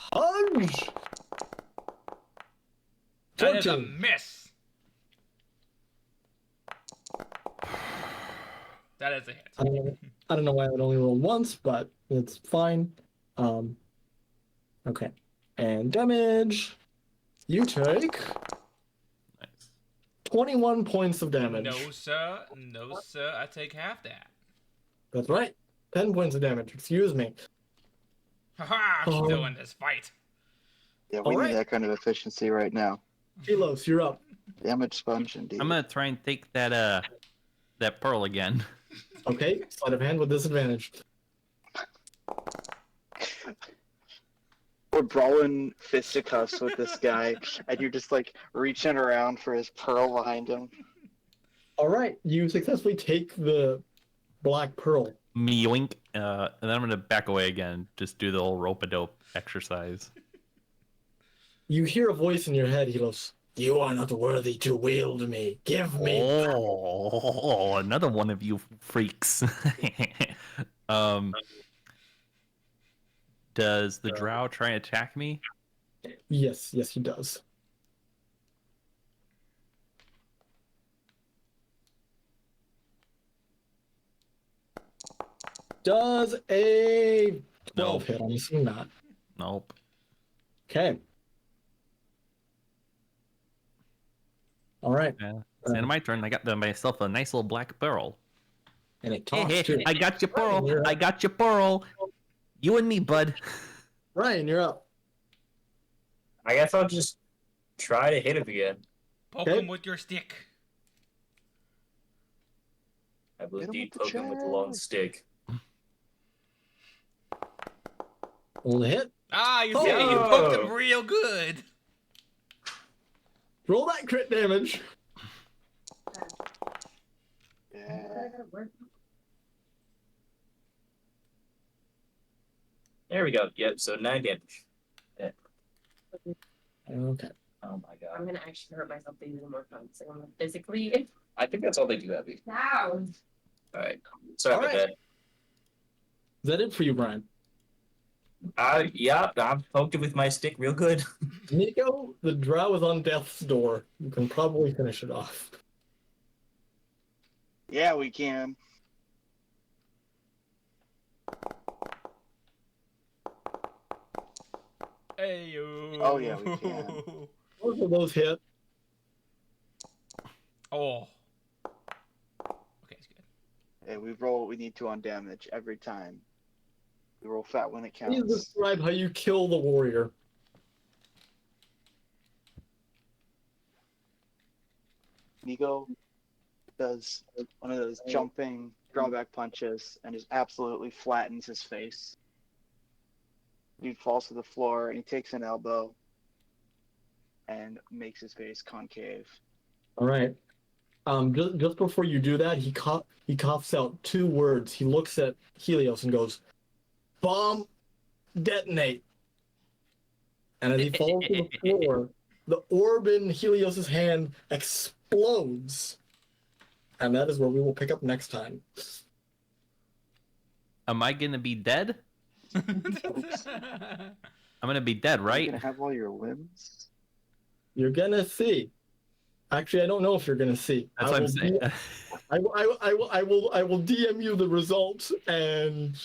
That is a 14. miss. That is a hit. I don't know why I would only roll once, but it's fine. Okay. And damage. You take Nice. 21 points of damage. No, sir. No, sir. I take half that. That's right. 10 points of damage. Excuse me. Haha, I'm still in this fight. Yeah, we Alright. need that kind of efficiency right now. Helos, you're up. Damage sponge indeed. I'm gonna try and take that pearl again. Okay. Sleight of hand with disadvantage. We're brawling fisticuffs with this guy, and you're just like reaching around for his pearl behind him. All right. You successfully take the black pearl. Yoink. And then I'm gonna back away again. Just do the whole rope-a-dope exercise. You hear a voice in your head, Helos. You are not worthy to wield me. Give me. Oh, another one of you freaks. Does the drow try and attack me? Yes, he does. Does a 12 hit? I'm assuming not. Nope. Okay. All right. Yeah. It's the end of my turn. I got myself a nice little black pearl. And it Hey, talks hey, too. I got your Ryan, pearl. you're up. I got your pearl. You and me, bud. Ryan, you're up. I guess I'll just try to hit him again. Poke Okay. him with your stick. I will Hit him indeed with the poke him with the long chest. stick. Roll the hit. Ah, you see, you poked him Oh. real good. Roll that crit damage. Yeah. There we go. Yep, so 9 damage. Okay. Oh my god. I'm gonna actually hurt myself even more times. So I'm physically I think that's all they do, Abby. now. Alright. Sorry about Alright. that. Is that it for you, Brian? Yeah, I poked it with my stick real good. Niko, the drow is on death's door. You can probably finish it off. Yeah, we can. Hey, Oh, yeah, we can. Both of those hit. Oh. Okay, it's good. Hey, we roll what we need to on damage every time. We roll fat when it Please counts. describe how you kill the warrior. Niko, does one of those jumping drawback punches and just absolutely flattens his face. Dude falls to the floor and he takes an elbow and makes his face concave. All right. Just before you do that, he coughs out 2 words. He looks at Helios and goes, "Bomb, detonate." And as he falls to the floor, the orb in Helios's hand explodes. And that is where we will pick up next time. Am I gonna be dead? Oops. I'm gonna be dead, You're right? gonna have all your limbs. You're gonna see. Actually, I don't know if you're gonna see. That's what I'm saying. I will DM you the results, and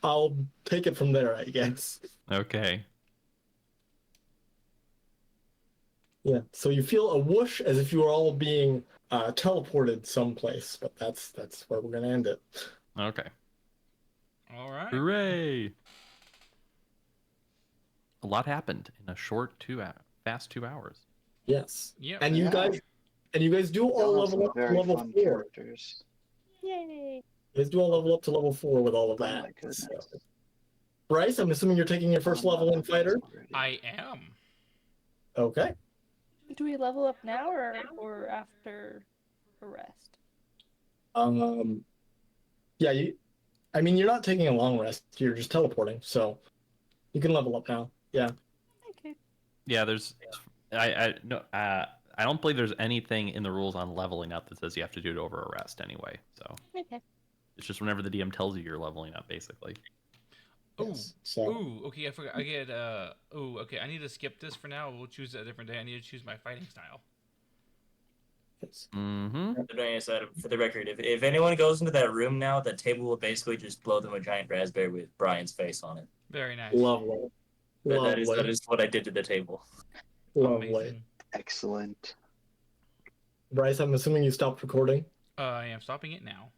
I'll take it from there, I guess. Okay. Yeah. So you feel a whoosh as if you are all being teleported someplace, but that's where we're gonna end it. Okay. All right. Hooray! A lot happened in a short fast 2 hours. Yes. Yep. And you Yeah. guys do all Y'all have level some up to very level fun 4. characters. Yay! You guys do all level up to level 4 with all of Oh that. my goodness. So. Bryce, I'm assuming you're taking your first I'm not level in having fighter. this already. I am. Okay. Do we level up now or after a rest? Yeah, I mean, you're not taking a long rest. You're just teleporting, so you can level up now. Yeah. Okay. Yeah, I don't believe there's anything in the rules on leveling up that says you have to do it over a rest anyway. So Okay. it's just whenever the DM tells you you're leveling up, basically. Ooh. Yes. So Ooh. Okay. I forgot. I get. Ooh. Okay. I need to skip this for now. We'll choose a different day. I need to choose my fighting style. yes. Mm-hmm. I said, for the record, if anyone goes into that room now, the table will basically just blow them a giant raspberry with Brian's face on it. Very nice. Lovely. That Lovely. is what I did to the table. Lovely. Amazing. Excellent. Bryce, I'm assuming you stopped recording. I am stopping it now.